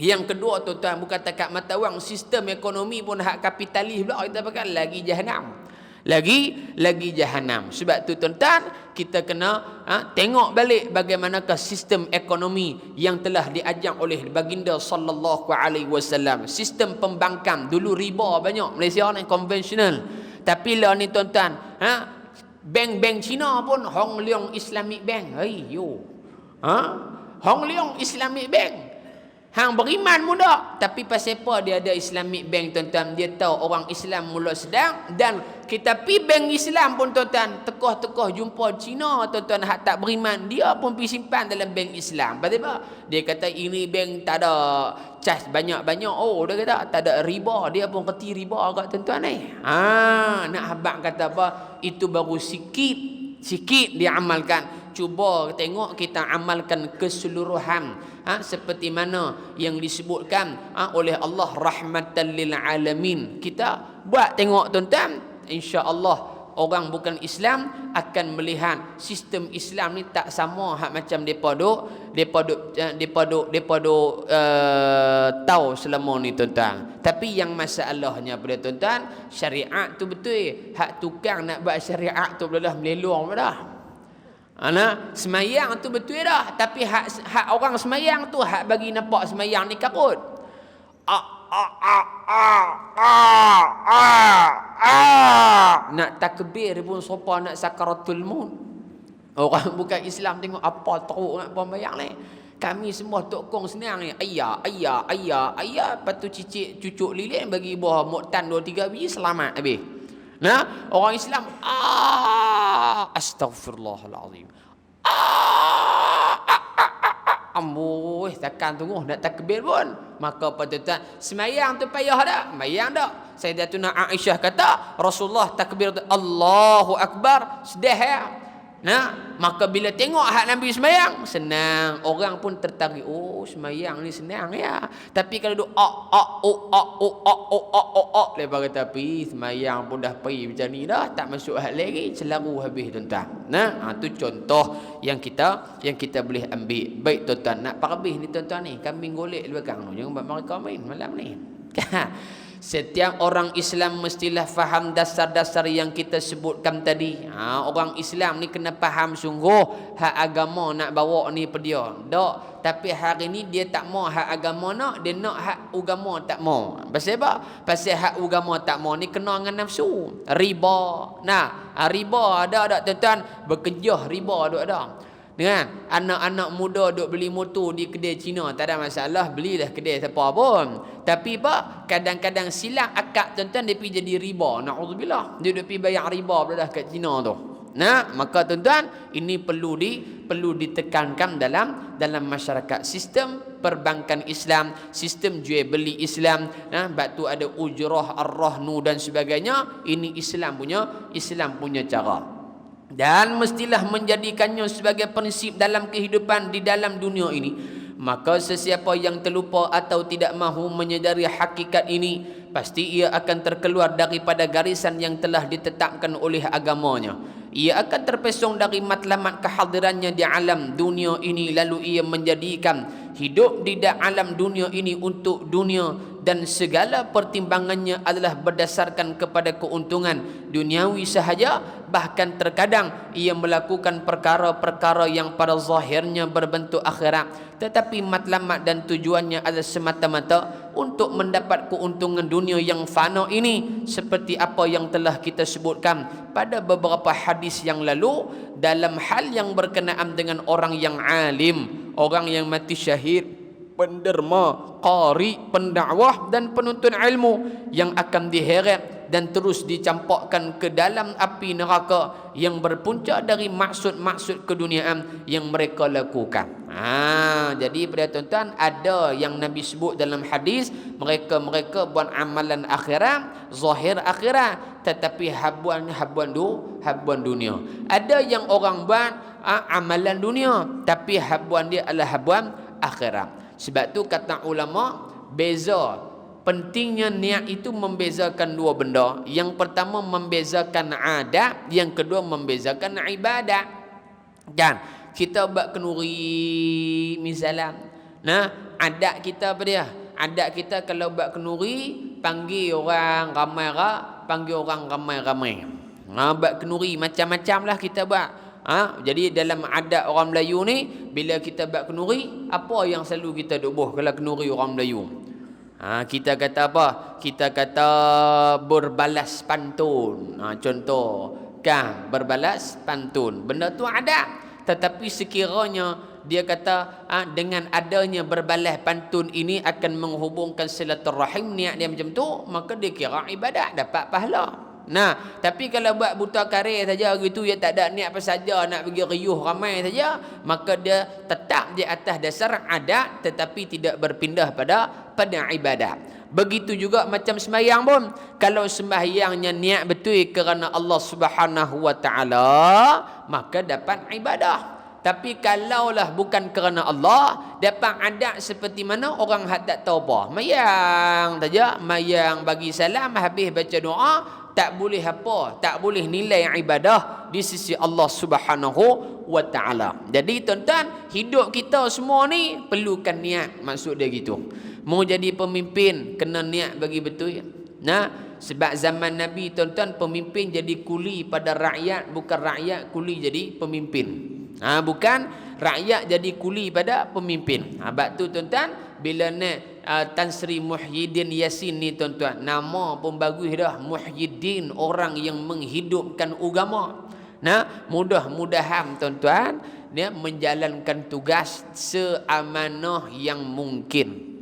Yang kedua tuan-tuan, bukan takat mata wang, sistem ekonomi pun hak kapitalis pula kita pakai lagi jahanam. lagi jahanam. Sebab tu tuan-tuan, kita kena tengok balik bagaimanakah sistem ekonomi yang telah diajar oleh baginda sallallahu alaihi wasallam. Sistem pembangkang, dulu riba banyak Malaysia ni konvensional. Tapi lah ni tuan-tuan, bank-bank Cina pun Hong Leong Islamic Bank. Hong Leong Islamic Bank. Hang beriman muda, tapi pasal apa dia ada Islamic Bank tuan-tuan? Dia tahu orang Islam mula sedang, dan kita pi bank Islam pun tuan-tuan, tekoh-tekoh jumpa Cina tuan-tuan hak tak beriman, dia pun pi simpan dalam bank Islam. Pasal apa? Dia kata ini bank tak ada charge banyak-banyak. Oh, dia kata tak ada riba, dia pun kerti riba agak tuan-tuan ni. Nak habaq kata apa? Itu baru sikit diamalkan. Cuba tengok kita amalkan keseluruhan, seperti mana yang disebutkan oleh Allah rahmatan lil alamin. Kita buat tengok tuan-tuan, insya-Allah orang bukan Islam akan melihat sistem Islam ni tak sama hak macam depa duk tahu selama ni tuan-tuan. Tapi yang masalahnya pada tuan-tuan, syariat tu betul, hak tukang nak buat syariat tu dah melelong dah. Semayang tu betul dah, tapi hak orang semayang tu hak bagi nampak semayang ni karut. Nak takbir pun sopa nak sakaratul maut. Orang bukan Islam tengok apa teruk nak pembayang ni. Kami semua tokong senang ni. Ayah. Lepas tu cicit cucuk lilin bagi buah muktan 2-3 biji selamat habis. Orang Islam astagfirullahalazim. Amboi, takkan tunggu nak takbir pun. Maka pada tuan, semayang tu payah dak? Semayang dak? Sayyidatuna Aisyah kata, Rasulullah takbir Allahu Akbar, sedih ya. Maka bila tengok hak Nabi semayang, senang. Orang pun tertarik. Oh, semayang ni senang ya. Tapi kalau duk lepas kata pi semayang pun dah pergi macam ni dah, tak masuk hak lagi, selaru habis tuan-tuan. Tu contoh yang kita boleh ambil. Baik tuan-tuan, nak parabih ni tuan-tuan ni, kambing golek di belakang tu. Jangan buat mereka main malam ni. Setiap orang Islam mestilah faham dasar-dasar yang kita sebutkan tadi. Orang Islam ni kena faham sungguh hak agama nak bawa ni pada dia. Tak, tapi hari ni dia tak mau hak agama nak, dia nak hak agama tak mau. Pasal apa? Pasal hak agama tak mau ni kena dengan nafsu. Riba. Riba ada tuan-tuan, berkejah riba ada. Dengan anak-anak muda duk beli motor di kedai Cina, tak ada masalah, belilah kedai siapa pun. Tapi apa? Kadang-kadang silap akak tuan-tuan, dia pergi jadi riba. Na'udzubillah. Dia duk pergi bayar riba dah kat Cina tu. Maka tuan-tuan, ini perlu ditekankan dalam masyarakat. Sistem perbankan Islam, sistem jual beli Islam, sebab tu ada ujrah, ar-rahnu dan sebagainya. Ini Islam punya cara. Dan mestilah menjadikannya sebagai prinsip dalam kehidupan di dalam dunia ini. Maka sesiapa yang terlupa atau tidak mahu menyedari hakikat ini, pasti ia akan terkeluar daripada garisan yang telah ditetapkan oleh agamanya. Ia akan terpesong dari matlamat kehadirannya di alam dunia ini, lalu ia menjadikan hidup di alam dunia ini untuk dunia, dan segala pertimbangannya adalah berdasarkan kepada keuntungan duniawi sahaja. Bahkan terkadang ia melakukan perkara-perkara yang pada zahirnya berbentuk akhirat, tetapi matlamat dan tujuannya adalah semata-mata untuk mendapat keuntungan dunia yang fana ini, seperti apa yang telah kita sebutkan pada beberapa hadis yang lalu dalam hal yang berkenaan dengan orang yang alim, orang yang mati syahid, penderma, qari, pendakwah dan penuntut ilmu yang akan diheret dan terus dicampakkan ke dalam api neraka yang berpunca dari maksud-maksud keduniaan yang mereka lakukan. Jadi pada tuan-tuan, ada yang Nabi sebut dalam hadis, mereka buat amalan akhirat, zahir akhirat, tetapi habuan dunia. Ada yang orang buat amalan dunia, tapi habuan dia adalah habuan akhirat. Sebab tu kata ulama, beza pentingnya niat itu membezakan dua benda. Yang pertama membezakan adat, yang kedua membezakan ibadat. Kan kita buat kenuri misalnya, adat kita apa dia? Adat kita kalau buat kenuri, panggil orang ramai-ramai. Bak kenduri macam-macam lah kita buat. Jadi dalam adat orang Melayu ni, bila kita bak kenduri, apa yang selalu kita duk buh kalau kenduri orang Melayu? Kita kata apa? Kita kata berbalas pantun. Contoh kan, berbalas pantun. Benda tu ada. Tetapi sekiranya dia kata dengan adanya berbalas pantun ini akan menghubungkan silaturahim, niat dia macam tu, maka dia kira ibadat, dapat pahala. Nah, tapi kalau buat buta karir saja gitu, dia tak ada niat apa saja, nak pergi riuh ramai saja, maka dia tetap di atas dasar adat tetapi tidak berpindah pada ibadat. Begitu juga macam sembahyang pun, kalau sembahyangnya niat betul kerana Allah Subhanahu wa taala, maka dapat ibadah. Tapi kalaulah bukan kerana Allah, dapat adat seperti mana orang tak tahu apa, mayang saja, mayang bagi salam habis baca doa, tak boleh apa, tak boleh nilai ibadah di sisi Allah Subhanahu wa taala. Jadi tuan-tuan, hidup kita semua ni perlukan niat, maksud dia gitu. Mau jadi pemimpin kena niat bagi betul. Nah, sebab zaman Nabi tuan-tuan, pemimpin jadi kuli pada rakyat, bukan rakyat kuli jadi pemimpin. Bukan rakyat jadi kuli pada pemimpin. Sebab tu tuan-tuan, bila nak Tan Sri Muhyiddin Yassin ni tuan-tuan, nama pun bagus dah, Muhyiddin, orang yang menghidupkan agama. Nah, mudah-mudahan tuan-tuan dia menjalankan tugas seamanah yang mungkin.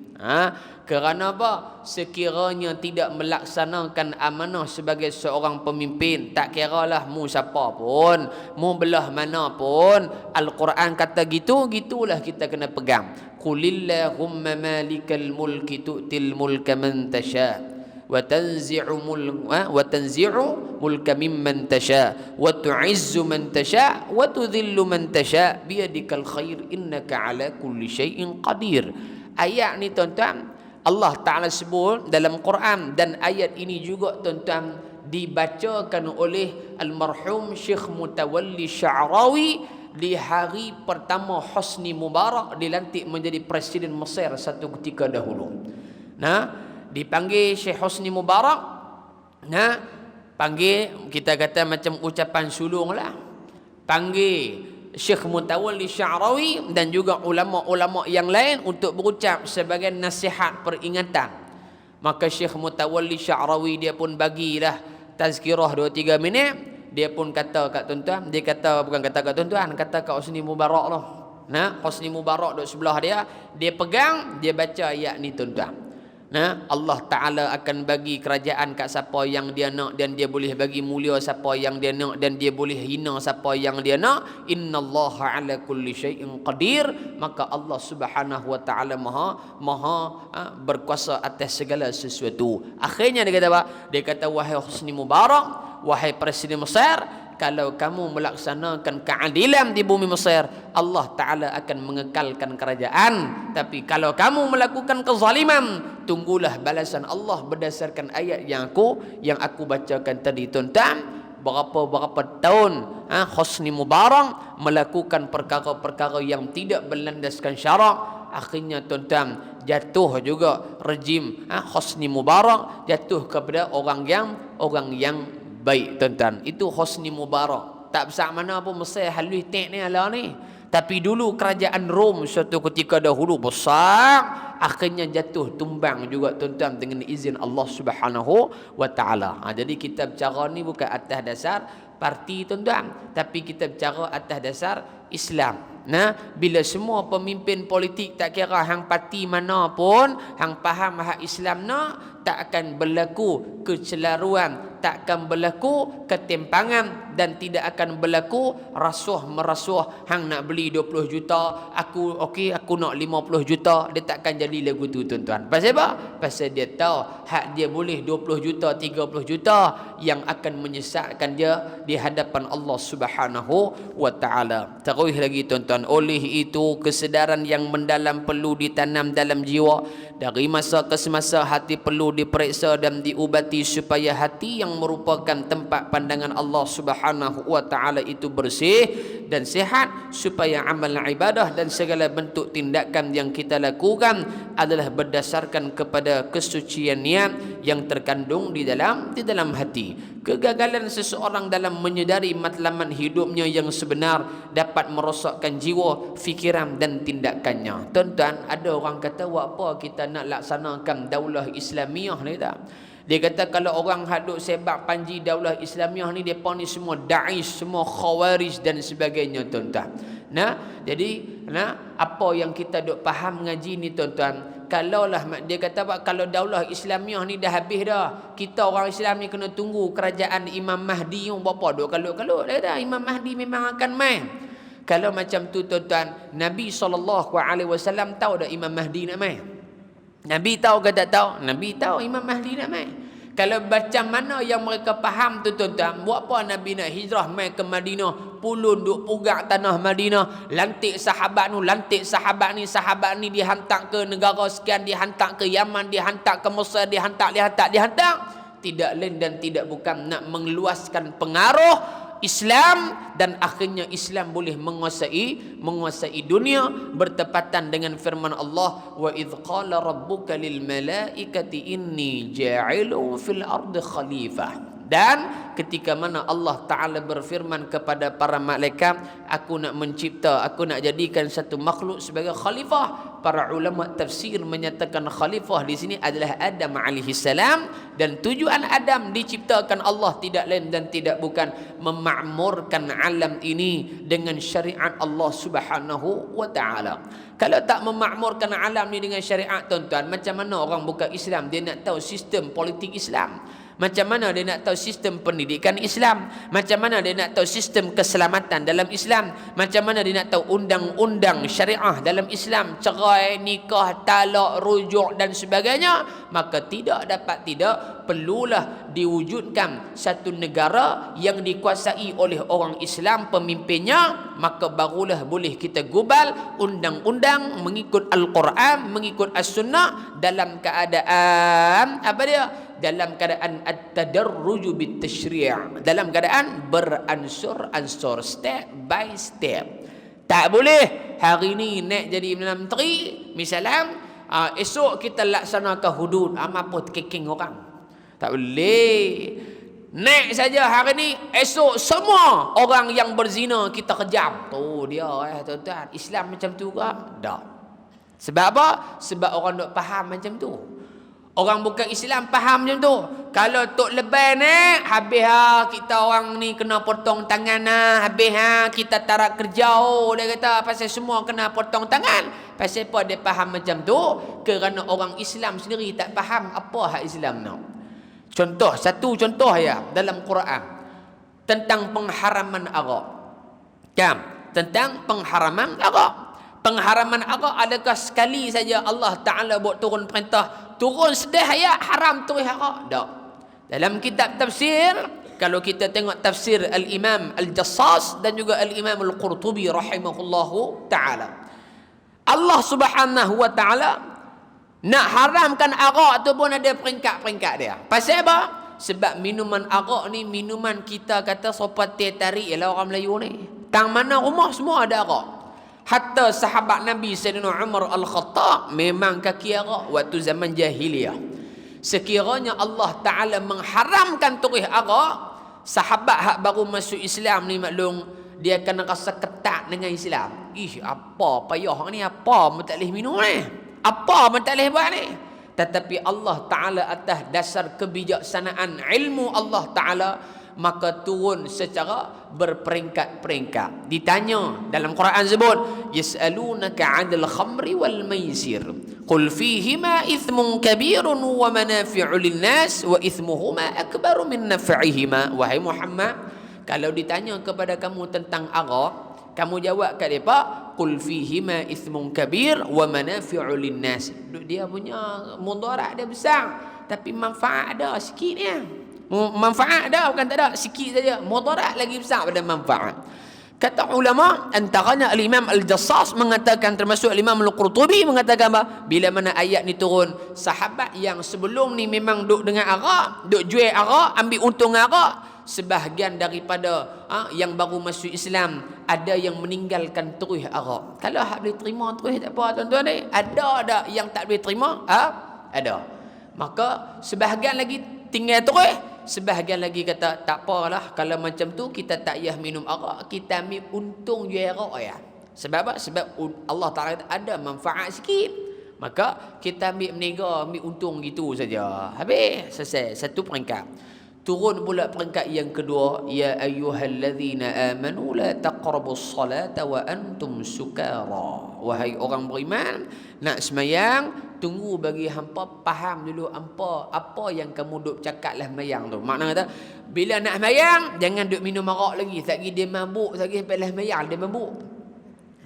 Kerana apa? Sekiranya tidak melaksanakan amanah sebagai seorang pemimpin, tak kiralah mu siapa pun, mu belah mana pun, Al-Quran kata gitu, gitulah kita kena pegang. Qulillahumma malikal mulki tu'til mulka man tasha wa tanzi'u mulka mimman tasha wa tu'izzu man tasha wa tudhillu man tasha biyadikal khair innaka ala kulli syai'in qadir. Ayat ni tuan-tuan, Allah Ta'ala sebut dalam Quran, dan ayat ini juga tuan-tuan dibacakan oleh almarhum Syekh Mutawalli Sya'rawi di hari pertama Hosni Mubarak dilantik menjadi Presiden Mesir satu ketika dahulu. Nah, dipanggil Syekh Hosni Mubarak. Nah, panggil, kita kata macam ucapan sulung lah. Panggil Syekh Mutawalli Sya'rawi dan juga ulama-ulama yang lain untuk berucap sebagai nasihat peringatan. Maka Syekh Mutawalli Sya'rawi dia pun bagilah tazkirah 2-3 minit. Dia pun kata kat tuan-tuan, dia kata, bukan kata kat tuan-tuan, kata kat Hosni Mubarak lah. Nah, Hosni Mubarak duduk sebelah dia, dia pegang, dia baca ayat ni tuan-tuan. Nah, Allah Ta'ala akan bagi kerajaan kat siapa yang dia nak, dan dia boleh bagi mulia siapa yang dia nak, dan dia boleh hina siapa yang dia nak. Innallaha ala kulli syai'in qadir. Maka Allah Subhanahu wa Ta'ala maha berkuasa atas segala sesuatu. Akhirnya dia kata apa? Dia kata, wahai Hosni Mubarak, wahai Presiden Mesir, kalau kamu melaksanakan keadilan di bumi Mesir, Allah Ta'ala akan mengekalkan kerajaan. Tapi kalau kamu melakukan kezaliman, tunggulah balasan Allah berdasarkan ayat yang aku bacakan tadi tuan-tuan. Berapa tahun Hosni Mubarak melakukan perkara-perkara yang tidak berlandaskan syarak. Akhirnya tuan-tuan, jatuh juga rejim Hosni Mubarak, jatuh kepada orang yang baik tuan-tuan. Itu Hosni Mubarak. Tak besar mana pun Mesir halus tek ni ala ni. Tapi dulu kerajaan Rom suatu ketika dahulu besar, akhirnya jatuh tumbang juga tuan-tuan dengan izin Allah Subhanahu wa Ta'ala. Jadi kita bercara ni bukan atas dasar parti tuan-tuan, tapi kita bercara atas dasar Islam. Nah, bila semua pemimpin politik tak kira hang parti mana pun, hang faham hak Islam nak, tak akan berlaku kecelaruan, tak akan berlaku ketimpangan, dan tidak akan berlaku rasuah-merasuah. Hang nak beli 20 juta, aku nak 50 juta. Dia tak akan jadi lagu tu tuan-tuan. Pasal apa? Pasal dia tahu hak dia boleh 20 juta, 30 juta yang akan menyesatkan dia di hadapan Allah Subhanahu wa Ta'ala. Terus lagi tuan-tuan, oleh itu kesedaran yang mendalam perlu ditanam dalam jiwa. Dari masa ke semasa hati perlu diperiksa dan diubati supaya hati yang merupakan tempat pandangan Allah Subhanahu wa Ta'ala itu bersih dan sihat, supaya amal ibadah dan segala bentuk tindakan yang kita lakukan adalah berdasarkan kepada kesucian niat yang terkandung di dalam hati. Kegagalan seseorang dalam menyedari matlamat hidupnya yang sebenar dapat merosakkan jiwa, fikiran dan tindakannya. Tuan-tuan, ada orang kata, buat apa kita nak laksanakan daulah Islamiah ni tak? Dia kata kalau orang haduk sebab panji daulah Islamiah ni, depa ni semua Daesh, semua Khawarij dan sebagainya, tuan-tuan. Jadi apa yang kita duk faham ngaji ni, tuan-tuan, kalaulah dia kata kalau daulah Islamiah ni dah habis dah, kita orang Islam ni kena tunggu kerajaan Imam Mahdi yang berapa duk kalut-kalut. Dia kata Imam Mahdi memang akan main. Kalau macam tu, tuan-tuan, Nabi SAW tahu dah Imam Mahdi nak main? Nabi tahu ke tak tahu? Nabi tahu Imam Mahdi nak main. Kalau macam mana yang mereka faham tu, tuan-tuan, buat apa Nabi nak hijrah main ke Madinah, pulun duk pugak tanah Madinah, lantik sahabat ni dihantar ke negara sekian, dihantar ke Yaman, dihantar ke Mesir, dihantar. Tidak lain dan tidak bukan nak mengeluaskan pengaruh Islam, dan akhirnya Islam boleh menguasai dunia, bertepatan dengan firman Allah, wa idh qala rabbuka lil malaikati inni ja'ilun fil ardi khalifah. Dan ketika mana Allah Ta'ala berfirman kepada para malaikat, aku nak mencipta, aku nak jadikan satu makhluk sebagai khalifah. Para ulama tafsir menyatakan khalifah di sini adalah Adam alaihi salam, dan tujuan Adam diciptakan Allah tidak lain dan tidak bukan memakmurkan alam ini dengan syariat Allah Subhanahu wa Ta'ala. Kalau tak memakmurkan alam ni dengan syariat, tuan-tuan, macam mana orang bukan Islam dia nak tahu sistem politik Islam? Macam mana dia nak tahu sistem pendidikan Islam? Macam mana dia nak tahu sistem keselamatan dalam Islam? Macam mana dia nak tahu undang-undang syariah dalam Islam? Cerai, nikah, talak, rujuk dan sebagainya. Maka perlulah diwujudkan satu negara yang dikuasai oleh orang Islam pemimpinnya. Maka barulah boleh kita gubal undang-undang mengikut Al-Quran, mengikut As-Sunnah, dalam keadaan dalam keadaan at-tadarruj bit-tashri', dalam keadaan beransur-ansur, step by step. Tak boleh hari ni naik jadi Perdana Menteri misalnya, esok kita laksanakan hudud, apa terkeking orang. Tak boleh. Naik saja hari ni, esok semua orang yang berzina kita kejam. Tu dia tuan-tuan. Islam macam tu ke? Tak. Sebab apa? Sebab orang duk faham macam tu. Orang bukan Islam faham macam tu. Kalau tok leban habis kita orang ni kena potong tangan habis kita tarak kerja dia kata pasal semua kena potong tangan. Pasal apa dia faham macam tu? Kerana orang Islam sendiri tak faham apa hak Islam nak. Satu contoh dalam Quran tentang pengharaman arak. Tentang pengharaman arak. Pengharaman arak adakah sekali saja Allah Ta'ala buat turun perintah, turun sedih ayat haram turis arak? Tak. Dalam kitab tafsir, kalau kita tengok tafsir Al-Imam Al-Jassas dan juga Al-Imam Al-Qurtubi rahimahullahu ta'ala, Allah Subhanahu wa ta'ala nak haramkan arak tu pun ada peringkat-peringkat dia. Pasal apa? Sebab minuman arak ni minuman kita kata sopat teh tarik ialah orang Melayu ni. Tang mana rumah semua ada arak. Hatta sahabat Nabi Sayyidina Umar Al-Khattab memang kaki arak waktu zaman jahiliyah. Sekiranya Allah Ta'ala mengharamkan turis arak, sahabat hak baru masuk Islam ni maklum, dia akan rasa ketat dengan Islam. Apa payah ni, apa tak boleh minum ni, apa tak boleh buat ni. Tetapi Allah Ta'ala atas dasar kebijaksanaan ilmu Allah Ta'ala, maka turun secara berperingkat-peringkat. Ditanya dalam Quran sebut, yas'alunaka 'anil khamri wal maisir qul fihima ithmun kabirun wa manafi'u lin-nas wa ithmuhuma akbaru min naf'ihima. Wahai Muhammad, kalau ditanya kepada kamu tentang arak, kamu jawab kat depa, qul fihima ithmun kabir wa manafi'u lin-nas. Dia punya mudarat dia besar, tapi manfaat ada sikitnya. Manfaat ada, bukan tak ada, sikit saja. Mudarat lagi besar pada manfaat. Kata ulama, antaranya Al-Imam Al-Jassas mengatakan, termasuk Al-Imam Al-Qurtubi mengatakan apa? Bila mana ayat ni turun, sahabat yang sebelum ni memang duk dengan arak, duk jual arak, ambil untung arak, sebahagian daripada yang baru masuk Islam ada yang meninggalkan terus arak. Kalau hak boleh terima terus tak apa tuan-tuan ni. Ada yang tak boleh terima? Ada. Maka sebahagian lagi tinggal terus, sebahagian lagi kata tak apalah kalau macam tu kita tak payah minum arak, kita ambil untung je arak ya. Sebab apa? Sebab Allah Taala ada manfaat sikit. Maka kita ambil meniaga, ambil untung gitu saja. Habis, selesai satu peringkat. Turun pula peringkat yang kedua, ya ayyuhallazina amanu la taqrabus salata wa antum sukara. Wahai orang beriman, nak semayang tunggu bagi hampa faham dulu apa yang kamu duk cakap lah semayang tu. Makna kata bila nak semayang jangan duk minum arak lagi, lagi dia mabuk, lagi sampai lah semayang dia mabuk.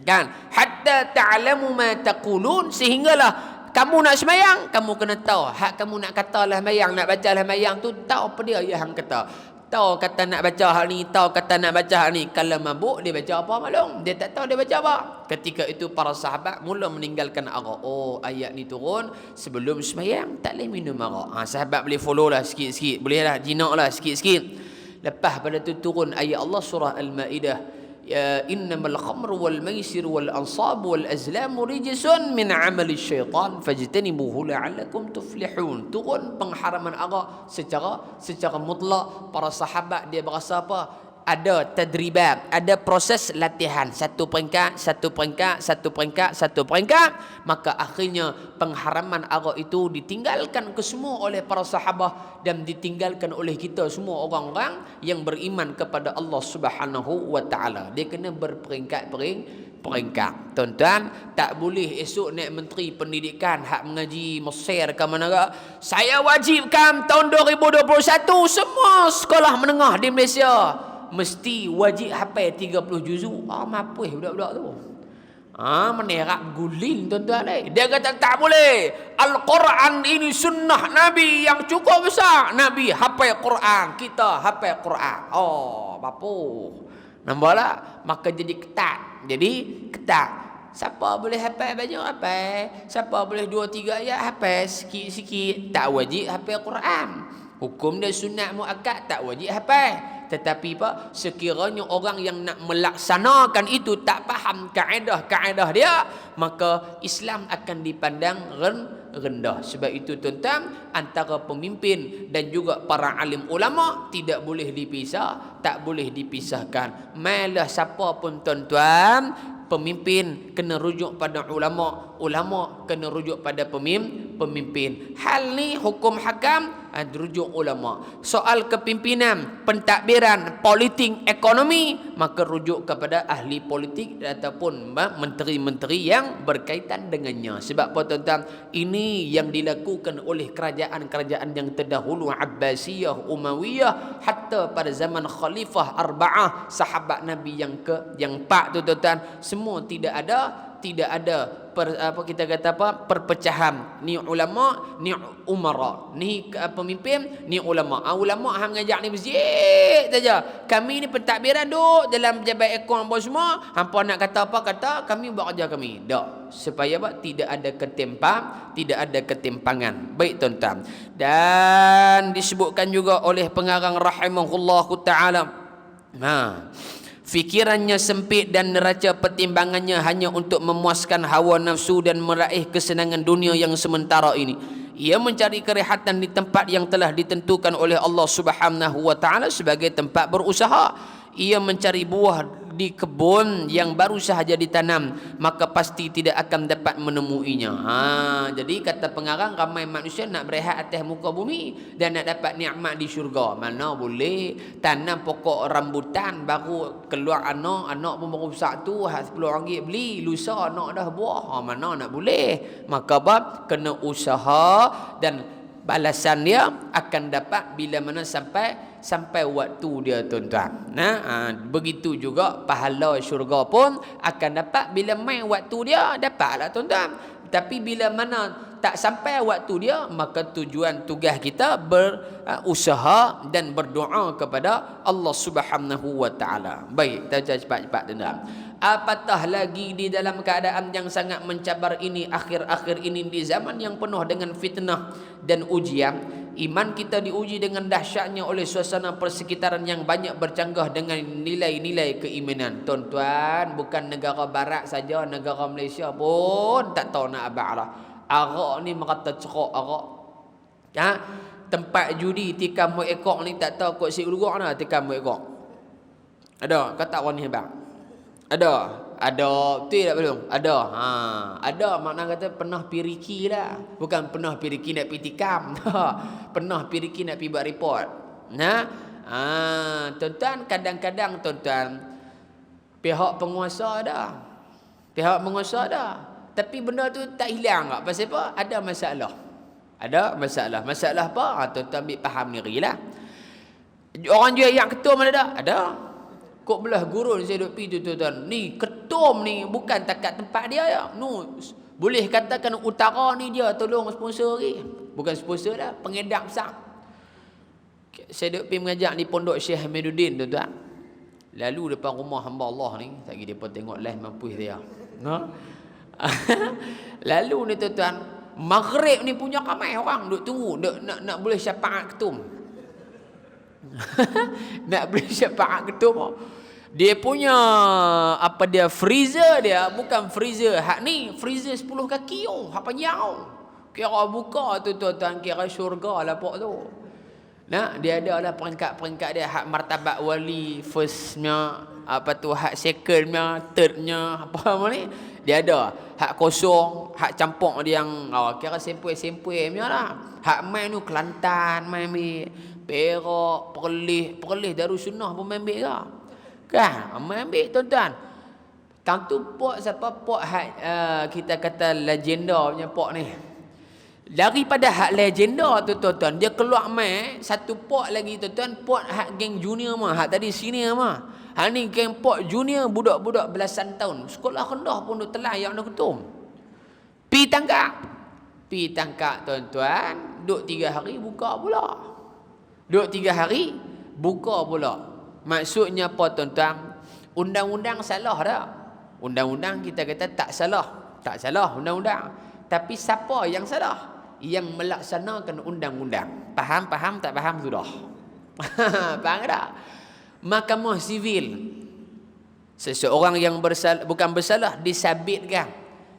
Kan? Hatta ta'lamu ma taqulun, sehinggalah kamu nak semayang, kamu kena tahu hak kamu nak kata lah semayang, nak baca lah semayang tu, tahu apa dia yang kata. Tahu kata nak baca hal ni, tahu kata nak baca hal ni. Kalau mabuk dia baca apa maklum? Dia tak tahu dia baca apa. Ketika itu para sahabat mula meninggalkan arak. Oh, ayat ni turun sebelum semayang tak boleh minum arak. Sahabat boleh follow lah sikit-sikit, boleh lah jinak lah sikit-sikit. Lepas pada tu turun ayat Allah surah Al-Maidah, ya innamal khamru wal maisir wal ansab wal azlamu rijsun min amali syaitan fajtanibuhu la'allakum tuflihun. Turun pengharaman arak secara mutlak. Para sahabat dia berasa apa? Ada tadribat, ada proses latihan, satu peringkat, maka akhirnya pengharaman arak itu ditinggalkan ke semua oleh para sahabat dan ditinggalkan oleh kita semua orang-orang yang beriman kepada Allah Subhanahu wa taala. Dia kena berperingkat. Tuan-tuan, tak boleh esok naik menteri pendidikan hak mengaji Mesir ke mana ke, saya wajibkan tahun 2021 semua sekolah menengah di Malaysia mesti wajib hafal 30 juzuk. Mapuih budak-budak tu. Menerap guling tuan-tuan. Dia kata tak boleh. Al-Quran ini sunnah Nabi yang cukup besar. Nabi hafal Quran, kita hafal Quran. Bapuh. Nampaklah? Maka jadi ketat. Siapa boleh hafal baju hafal. Siapa boleh 2-3 ayat hafal sikit-sikit. Tak wajib hafal Quran. Hukum dia sunat muakkad, tak wajib hafal. Tetapi sekiranya orang yang nak melaksanakan itu tak faham kaedah-kaedah dia, maka Islam akan dipandang rendah. Sebab itu tuan-tuan, antara pemimpin dan juga para alim ulama tidak boleh dipisah, tak boleh dipisahkan. Malah siapa pun tuan-tuan, pemimpin kena rujuk pada ulama, ulama kena rujuk pada pemimpin. Hal ni hukum hakam rujuk ulama. Soal kepimpinan, pentadbiran, politik, ekonomi, maka rujuk kepada ahli politik ataupun menteri-menteri yang berkaitan dengannya. Sebab apa tuan-tuan? Ini yang dilakukan oleh kerajaan-kerajaan yang terdahulu, Abbasiyah, Umayyah, hatta pada zaman Khalifah Arba'ah, sahabat Nabi yang 4 tu tuan-tuan, semua tidak ada perpecahan. Ni ulama, ni umara, ni pemimpin, ni ulama. Ulama hang ngajak ni masjid saja. Kami ni pentadbiran duk dalam pejabat ekon apa semua. Hampa nak kata apa kata, kami buat kerja kami. Tak. Supaya tidak ada ketimpangan. Baik tuan-tuan. Dan disebutkan juga oleh pengarang rahimahullahu taala. Fikirannya sempit dan neraca pertimbangannya hanya untuk memuaskan hawa nafsu dan meraih kesenangan dunia yang sementara ini. Ia mencari kerehatan di tempat yang telah ditentukan oleh Allah Subhanahu wa taala sebagai tempat berusaha. Ia mencari buah di kebun yang baru sahaja ditanam, maka pasti tidak akan dapat menemuinya. Jadi kata pengarang, ramai manusia nak berehat atas muka bumi dan nak dapat nikmat di syurga. Mana boleh? Tanam pokok rambutan baru keluar anak pun baru besar tu, RM10 beli, lusa anak dah buah. Mana nak boleh? Maka kena usaha dan balasan dia akan dapat bila mana sampai waktu dia tuan-tuan. Begitu juga pahala syurga pun akan dapat bila main waktu dia, dapatlah tuan-tuan. Tapi bila mana tak sampai waktu dia, maka tujuan tugas kita berusaha dan berdoa kepada Allah Subhanahu wa taala. Baik, kita cepat-cepat tuan-tuan. Apatah lagi di dalam keadaan yang sangat mencabar ini, akhir-akhir ini, di zaman yang penuh dengan fitnah dan ujian, iman kita diuji dengan dahsyatnya oleh suasana persekitaran yang banyak bercanggah dengan nilai-nilai keimanan. Tuan-tuan, bukan negara barat saja, negara Malaysia pun tak tahu nak abang arah. Arak ni merata cerak arak. Ha? Tempat judi tikam mu ekor ni tak tahu kok si uluruk mana tikam mu ekor. Ada, kau tak warni bang. Ada, betul tak belum? Ada. Ada makna kata pernah piriki lah. Bukan pernah piriki nak pergi tikam. Pernah piriki nak pergi buat report. Nah, tuan-tuan, kadang-kadang tuan-tuan pihak penguasa ada. Tapi benda tu tak hilang tak? Pasal apa? Ada masalah. Masalah apa? Tuan-tuan ambil faham diri lah. Orang jual yang ketum ada. Kok belah gurun saya duk pergi tu tuan-tuan. Ni ketum ni bukan takat tempat dia ya. No, boleh katakan utara ni dia tolong sponsor lagi. Bukan sponsor dah, pengedap besar. Saya duk pergi mengajar di Pondok Syekh Hamiduddin tuan-tuan. Lalu depan rumah hamba Allah ni, tak kira depa tengok live mampus dia. Lalu ni tuan-tuan, maghrib ni punya ramai orang duk tunggu nak boleh syafaat ketum. Nak beli syafaat ketum. Dia punya apa dia freezer dia bukan freezer hak ni, freezer 10 kaki hak panjang. Kira buka tu tuan-tuan, kira syurga lah pok tu. Nah, dia ada lah peringkat-peringkat dia, hak martabat wali firstnya, apa tu hak secondnya, thirdnya, apa ni. Dia ada hak kosong, hak campur dia yang kira sempoi-sempoi punya lah. Hak main tu Kelantan, main Perak, Perlis Darussunnah pun main ambil ke? Kan? Main ambil tuan-tuan. Tang tu pok siapa pok kita kata legenda punya pok ni. Daripada hak legenda tu tuan-tuan, dia keluar main satu pok lagi tuan-tuan, pok hak geng junior mah, hak tadi senior mah. Hak ni geng pok junior budak-budak belasan tahun. Sekolah rendah pun duk telah yang nak ketum. Pi tangkap tuan-tuan, duk 3 hari buka pula. Maksudnya apa tuan-tuan? Undang-undang salah dah. Undang-undang kita kata tak salah undang-undang. Tapi siapa yang salah? Yang melaksanakan undang-undang. Faham tak faham sudah? Faham tak? Mahkamah sivil. Seseorang yang bukan bersalah disabitkan.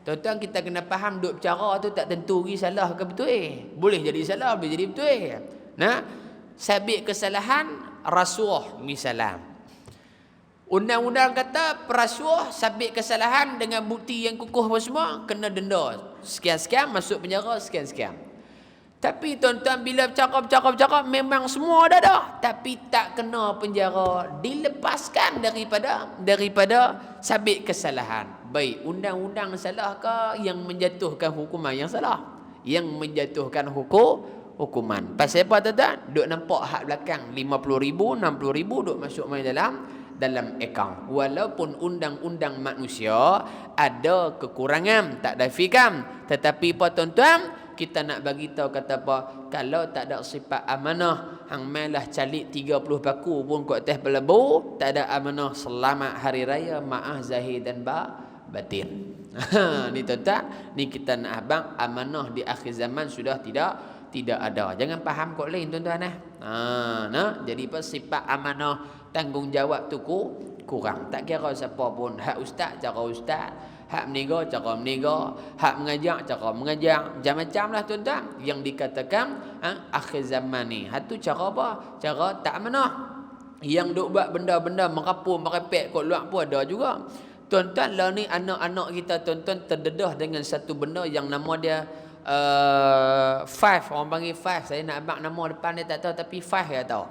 Tuan-tuan, kita kena faham duk cara tu tak tentu salah ke betul. Boleh jadi salah, boleh jadi betul. Nah, sabit kesalahan rasuah misalnya. Undang-undang kata perasuah sabit kesalahan dengan bukti yang kukuh semua kena denda sekian-sekian, masuk penjara sekian-sekian. Tapi tuan-tuan, bila bercakap memang semua dah, tapi tak kena penjara, dilepaskan daripada sabit kesalahan. Baik, undang-undang salah ke yang menjatuhkan hukuman yang salah? Yang menjatuhkan hukuman. Pasal apa tuan-tuan? Duk nampak hak belakang 50,000, 60,000 duk masuk main dalam akaun. Walaupun undang-undang manusia ada kekurangan, tak dafikan, tetapi apa tuan-tuan, kita nak bagi tahu kata apa, kalau tak ada sifat amanah, hang mainlah calik 30 paku pun kat atas belebu, tak ada amanah, selamat hari raya, maaf zahir dan batin. Ni tuan-tuan, ni kita nak abang amanah di akhir zaman sudah tidak ada. Jangan faham kok lain tuan-tuan jadi apa sifat amanah, tanggungjawab tu kurang. Tak kira siapa pun, hak ustaz cara ustaz, hak meniaga cara meniaga, hak mengajar cara mengajar, macam-macam lah tuan-tuan yang dikatakan akhir zaman ni. Hak tu cara apa? Cara tak amanah. Yang duk buat benda-benda merapur merepek kat luar pun ada juga. Tuan-tuan, lah ni anak-anak kita tuan-tuan terdedah dengan satu benda yang nama dia five. Orang panggil five. Saya nak abang nama depan dia tak tahu, tapi five dia tahu.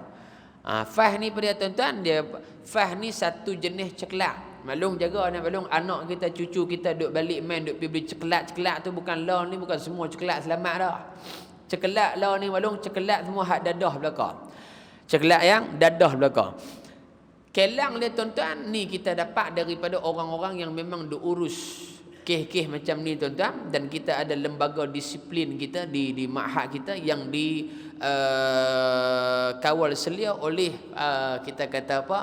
Five ni pada tuan-tuan, dia five ni satu jenis ceklat. Maklum jaga maklum anak kita, cucu kita duk balik main, duk pergi beli ceklat tu bukan lah ni, bukan semua ceklat selamat dah. Ceklat lah ni maklum ceklat semua hak dadah belakang. Ceklat yang dadah belakang. Kelang dia tuan-tuan ni kita dapat daripada orang-orang yang memang duk urus kes-kes macam ni tuan-tuan, dan kita ada lembaga disiplin kita di ma'had kita yang kawal selia oleh kita kata apa,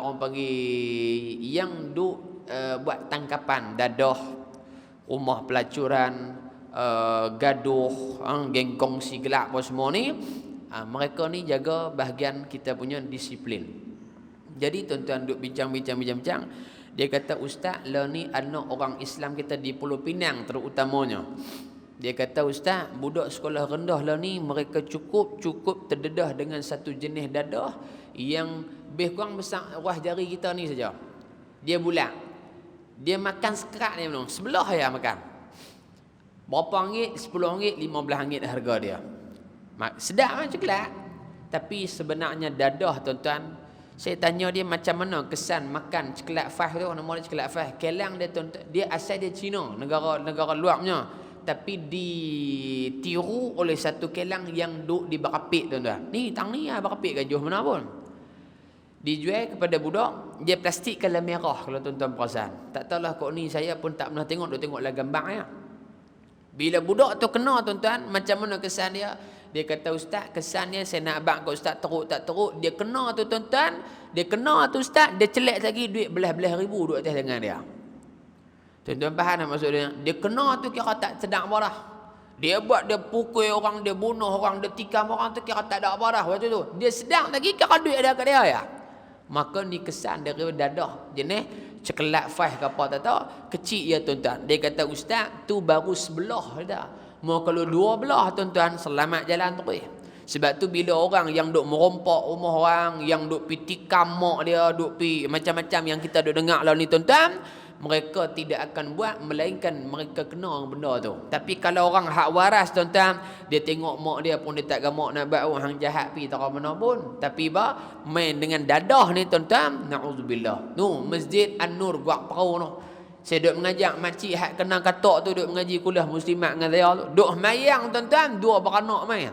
orang panggil yang duk buat tangkapan dadah, rumah pelacuran, gaduh, geng kongsi gelap apa semua ni. Mereka ni jaga bahagian kita punya disiplin. Jadi tuan-tuan duk bincang-bincang, dia kata, ustaz, lah ni anak orang Islam kita di Pulau Pinang terutamanya. Dia kata, ustaz, budak sekolah rendah lah ni mereka cukup terdedah dengan satu jenis dadah yang lebih kurang besar ruas jari kita ni saja. Dia bulat. Dia makan sekerat ni belum. Sebelah ya makan. Berapa ringgit? 10 ringgit, 15 ringgit harga dia. Sedap macam coklat. Tapi sebenarnya dadah, tuan-tuan, saya tanya dia macam mana kesan makan coklat Fah tu, nama dia coklat Fah. Kelang dia, tuan-tuan, dia asal dia Cina, negara luar punya. Tapi ditiru oleh satu kelang yang duduk di Bakapit, tuan-tuan. Ni tang ni lah Bakapit Gajuh mana pun. Dijual kepada budak, dia plastik kalau merah, kalau tuan-tuan perasan. Tak tahulah kok ni, saya pun tak pernah tengok, duk tengoklah gambarnya. Bila budak tu kena, tuan-tuan, macam mana kesan dia? Dia kata, ustaz, kesannya saya nak abang kat ustaz teruk tak teruk. Dia kena tu, tuan-tuan. Dia kena tu, ustaz. Dia celak lagi duit belah-belah ribu duduk atas tangan dia. Tuan-tuan faham tak maksud dia? Dia kena tu kira tak sedang apa dah. Dia buat, dia pukul orang, dia bunuh orang, dia tikam orang tu kira tak ada apa dah. Waktu tu dia sedang lagi kira duit ada kat dia ya. Maka ni kesan dari dadah jenis coklat Fah ke apa tak tahu. Kecil ya, tuan-tuan. Dia kata, ustaz, tu baru sebelah dah. Mau kalau dua belah, tuan-tuan, selamat jalan terus. Sebab tu bila orang yang duk merompak rumah orang, yang duk pi tikam mak dia, duk pi macam-macam yang kita duk dengar lah ni, tuan-tuan, mereka tidak akan buat melainkan mereka kena benda tu. Tapi kalau orang hak waras, tuan-tuan, dia tengok mak dia pun dia tak gamak nak buat hang jahat pi tak mana pun. Tapi main dengan dadah ni, tuan-tuan, naudzubillah. Nu Masjid An-Nur Guak Perau tu. Saya duk mengajak makcik hak kena katok tu, duk mengaji kuliah muslimat dengan saya tu. Duk mayang, tuan-tuan, dua beranak main.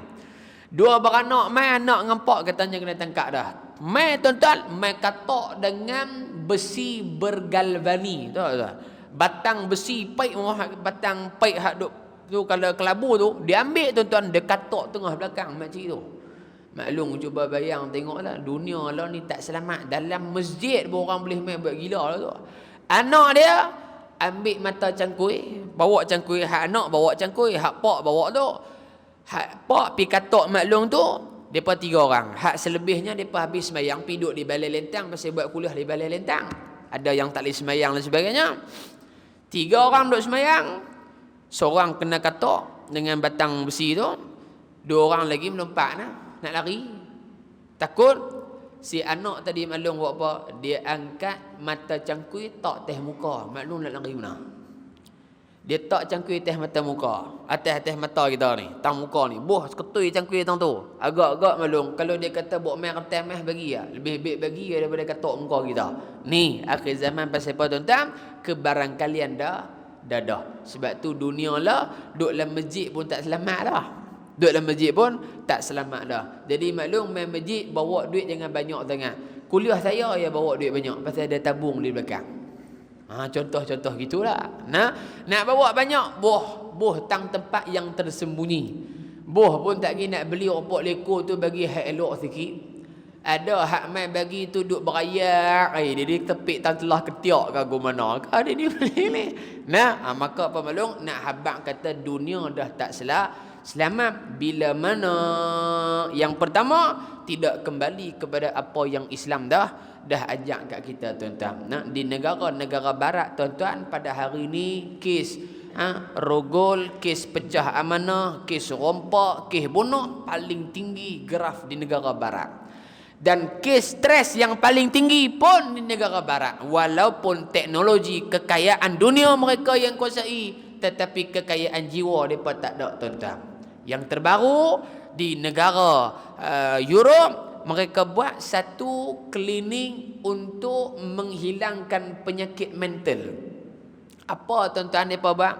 Dua beranak main, anak dengan pak katanya kena tangkap dah. Main, tuan-tuan, main katok dengan besi bergalvani. Tahu tak? Batang besi paik, batang paik hak duk tu kalau kelabu tu, dia ambil, tuan-tuan, dia katok tengah belakang makcik tu. Maklum, cuba bayang tengoklah, dunia lah ni tak selamat. Dalam masjid pun orang boleh main buat gila lah tu. Anak dia ambil mata cangkui, bawa cangkui, hak anak bawa cangkui, hak pak bawa tu. Hak pak pi katok maklum tu, depa 3 orang. Hak selebihnya depa habis sembahyang pi duduk di balai lentang pasal buat kuliah di balai lentang. Ada yang tak boleh sembahyang dan sebagainya. 3 orang duduk sembahyang. Seorang kena katok dengan batang besi tu. 2 orang lagi melompat nak lari. Takut. Si anak tadi maklum buat apa? Dia angkat mata cangkui tak teh muka. Maklum nak lari mana? Dia tak cangkui teh mata muka. Atas mata kita ni. Tang muka ni. Boh, ketui cangkui tang tu. Agak-agak maklum. Kalau dia kata buat main retam bagi ya. Lebih baik bagi ya daripada katok muka kita. Ni, akhir zaman pasal apa, tuan-tuan? Kebarangkalian dah. Sebab tu dunia lah, duduk dalam masjid pun tak selamat dah. Duduk dalam masjid pun tak selamat dah. Jadi maklum, main masjid bawa duit jangan banyak sangat. Kuliah saya ya bawa duit banyak pasal ada tabung di belakang. Contoh-contoh gitulah. Nak bawa banyak, boh tang tempat yang tersembunyi. Boh pun tak pergi nak beli opok leko tu bagi hak elok sikit. Ada hak mai bagi tu duk berayak. Dia tepik tang telah ketiak ke go mana. Ada ni beli ni. Maka apa maklum, nak habaq kata dunia dah tak selamat bila mana yang pertama tidak kembali kepada apa yang Islam dah ajak kat kita, tuan-tuan. Di negara-negara barat, tuan-tuan, pada hari ini kes rogol, kes pecah amanah, kes rompak, kes bunuh paling tinggi graf di negara barat. Dan kes stres yang paling tinggi pun di negara barat. Walaupun teknologi kekayaan dunia mereka yang kuasai, tetapi kekayaan jiwa mereka tak ada, tuan-tuan. Yang terbaru di negara Europe, mereka buat satu klinik untuk menghilangkan penyakit mental. Apa, tuan-tuan, mereka buat?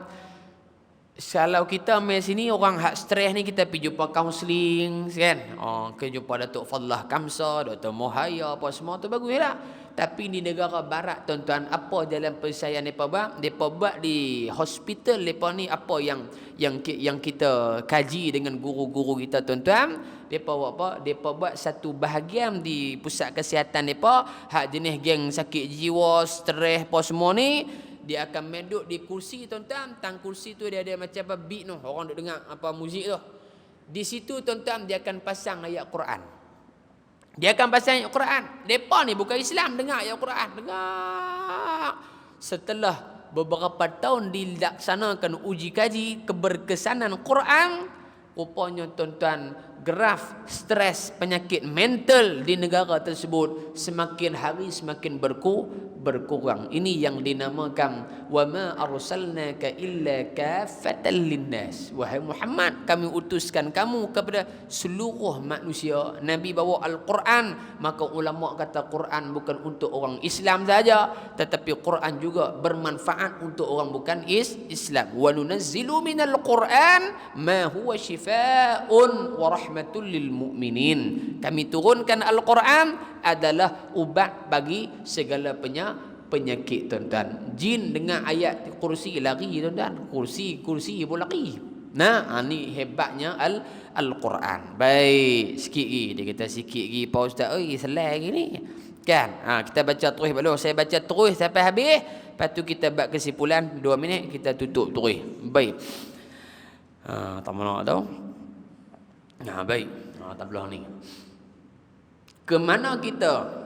Kalau kita main sini orang hak stres ni, kita pergi jumpa kaunseling kan. Kita jumpa Datuk Fadlah Kamsa, Dr. Mohaya, apa semua tu baguslah. Tapi di negara barat, tuan-tuan, apa jalan penyelesaian mereka buat? Mereka buat di hospital mereka ni, apa yang kita kaji dengan guru-guru kita, tuan-tuan. Mereka buat apa? Mereka buat satu bahagian di pusat kesihatan mereka, hak jenis geng sakit jiwa, stres, apa semua ni. Dia akan meduk di kursi, tuan-tuan. Tang kursi tu dia ada macam apa, beat tu. Orang duk dengar apa muzik tu. Di situ, tuan-tuan, dia akan pasang ayat Quran. Dia akan pasang ayat Quran. Depa ni bukan Islam, dengar ayat Quran. Dengar. Setelah beberapa tahun dilaksanakan uji kaji keberkesanan Quran, rupanya tuan-tuan, graf stres penyakit mental di negara tersebut semakin hari semakin berkurang. Ini yang dinamakan wa ma arsalnaka illa kaffatan linnas. Wahai Muhammad, kami utuskan kamu kepada seluruh manusia. Nabi bawa Al-Quran, maka ulama kata Quran bukan untuk orang Islam saja, tetapi Quran juga bermanfaat untuk orang bukan Islam. Wa nunazzilu minal Quran ma huwa shifaa'un wa rahmatul lil mu'minin. Kami turunkan Al-Quran adalah ubat bagi segala penyakit, tuan-tuan. Jin dengan ayat kursi lari, tuan-tuan. Kursi pun lari. Nah, ni hebatnya Al-Quran. Baik, sikit lagi. Dia kata sikit lagi, Pak Ustaz. Oi, selai lagi ni. Kan? Kita baca terus dulu. Saya baca terus sampai habis. Lepas tu kita buat kesimpulan 2 minit, kita tutup terus. Baik. Tak mana tahu. Baik. Tak belah ni. Kemana kita?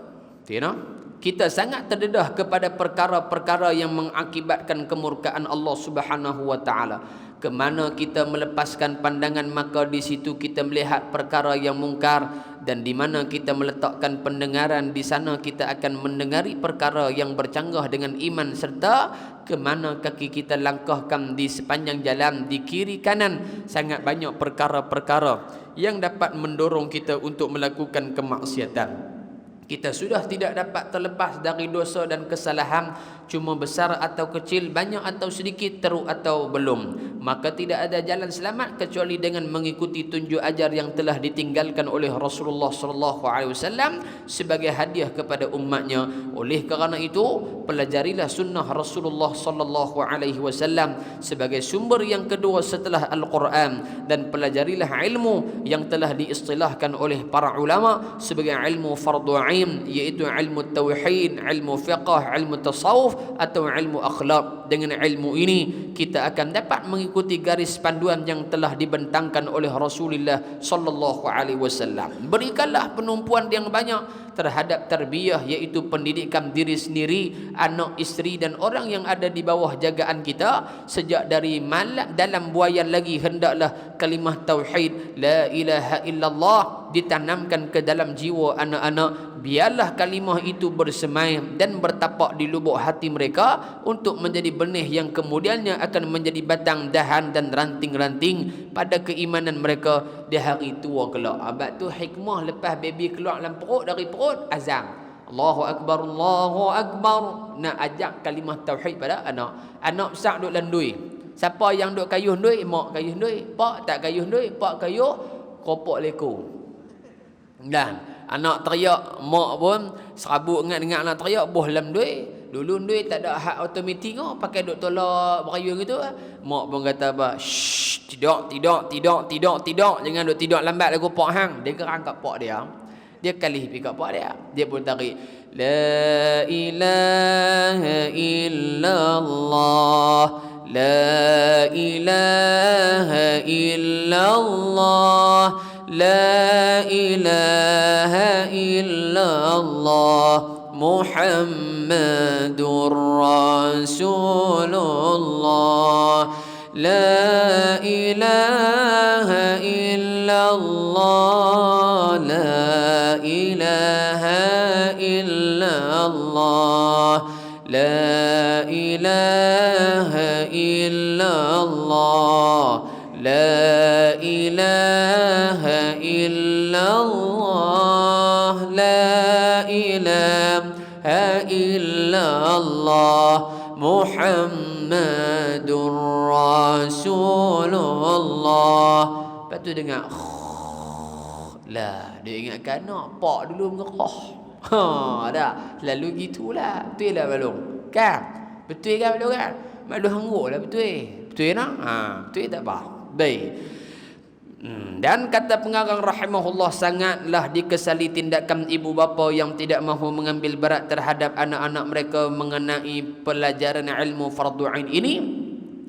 Kita sangat terdedah kepada perkara-perkara yang mengakibatkan kemurkaan Allah Subhanahu wa taala. Kemana kita melepaskan pandangan, maka di situ kita melihat perkara yang mungkar, dan di mana kita meletakkan pendengaran, di sana kita akan mendengari perkara yang bercanggah dengan iman, serta kemana kaki kita langkahkan di sepanjang jalan, di kiri kanan, sangat banyak perkara-perkara yang dapat mendorong kita untuk melakukan kemaksiatan. Kita sudah tidak dapat terlepas dari dosa dan kesalahan, cuma besar atau kecil, banyak atau sedikit, teruk atau belum. Maka tidak ada jalan selamat kecuali dengan mengikuti tunjuk ajar yang telah ditinggalkan oleh Rasulullah SAW sebagai hadiah kepada umatnya. Oleh kerana itu, pelajarilah sunnah Rasulullah SAW sebagai sumber yang kedua setelah Al-Quran, dan pelajarilah ilmu yang telah diistilahkan oleh para ulama sebagai ilmu fardu ain, iaitu ilmu tauhid, ilmu fiqh, ilmu tasawuf atau ilmu akhlak. Dengan ilmu ini kita akan dapat mengikuti garis panduan yang telah dibentangkan oleh Rasulullah sallallahu alaihi wasallam. Berikanlah penumpuan yang banyak terhadap tarbiyah, iaitu pendidikan diri sendiri, anak, isteri dan orang yang ada di bawah jagaan kita. Sejak dari dalam buayan lagi, hendaklah kalimah tauhid la ilaha illallah ditanamkan ke dalam jiwa anak-anak. Biarlah kalimah itu bersemayam dan bertapak di lubuk hati mereka untuk menjadi benih yang kemudiannya akan menjadi batang, dahan dan ranting-ranting pada keimanan mereka di hari tua kelak. Abad tu hikmah lepas baby keluar dalam perut, dari perut azam, Allahu Akbar, Allahu Akbar, nak ajak kalimah tauhid pada anak. Anak besar duk landui. Siapa yang duk kayuh ndui? Mak kayuh ndui. Pak tak kayuh ndui. Pak kayuh kopok leko. Dan anak teriak, mak pun serabut dengan anak teriak, boh dalam duit. Dulu duit tak ada hak automatik kau, pakai duk tolak berayun gitu. Mak pun kata apa? Shh, tidak. Jangan duk tidak lambat lagu pak hang. Dia gerang kat pak dia. Dia kalih pergi kat pak dia. Dia pun tarik la ilaha illallah, la ilaha illallah, la ilaha illallah, Muhammadur Rasulullah, la ilaha illallah, la ilaha illallah, la ilaha illallah, la ilaha illallah, la ilaha illallah, Muhammadur Rasulullah. Lepas tu dengar lah, dia ingatkan nak pak dulu mengerah. Dah lalu gitulah. Betul lah balong kan? Betul kan balong kan? Malu hangguk lah betul. Betul nak? Betul tak apa. Baik. Dan kata pengarang rahimahullah, sangatlah dikesali tindakan ibu bapa yang tidak mahu mengambil berat terhadap anak-anak mereka mengenai pelajaran ilmu fardu ain ini.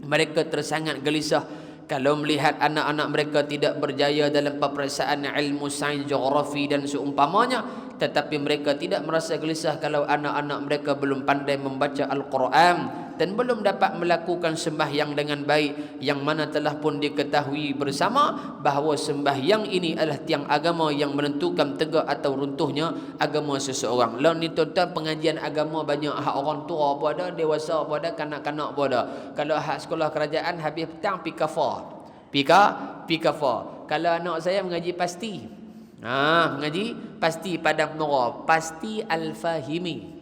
Mereka tersangat gelisah kalau melihat anak-anak mereka tidak berjaya dalam peperiksaan ilmu sains, geografi dan seumpamanya. tetapi mereka tidak merasa gelisah kalau anak-anak mereka belum pandai membaca Al-Quran dan belum dapat melakukan sembahyang dengan baik, yang mana telah pun diketahui bersama bahawa sembahyang ini adalah tiang agama yang menentukan tegak atau runtuhnya agama seseorang. Lah ni tuan-tuan, pengajian agama banyak hak orang tua pun ada, dewasa pun ada, kanak-kanak pun ada. Kalau hak sekolah kerajaan habis petang pi kafar. Pi kafar. Kalau anak saya mengaji pasti. Mengaji pasti Padang Nora, pasti Al-Fahimi.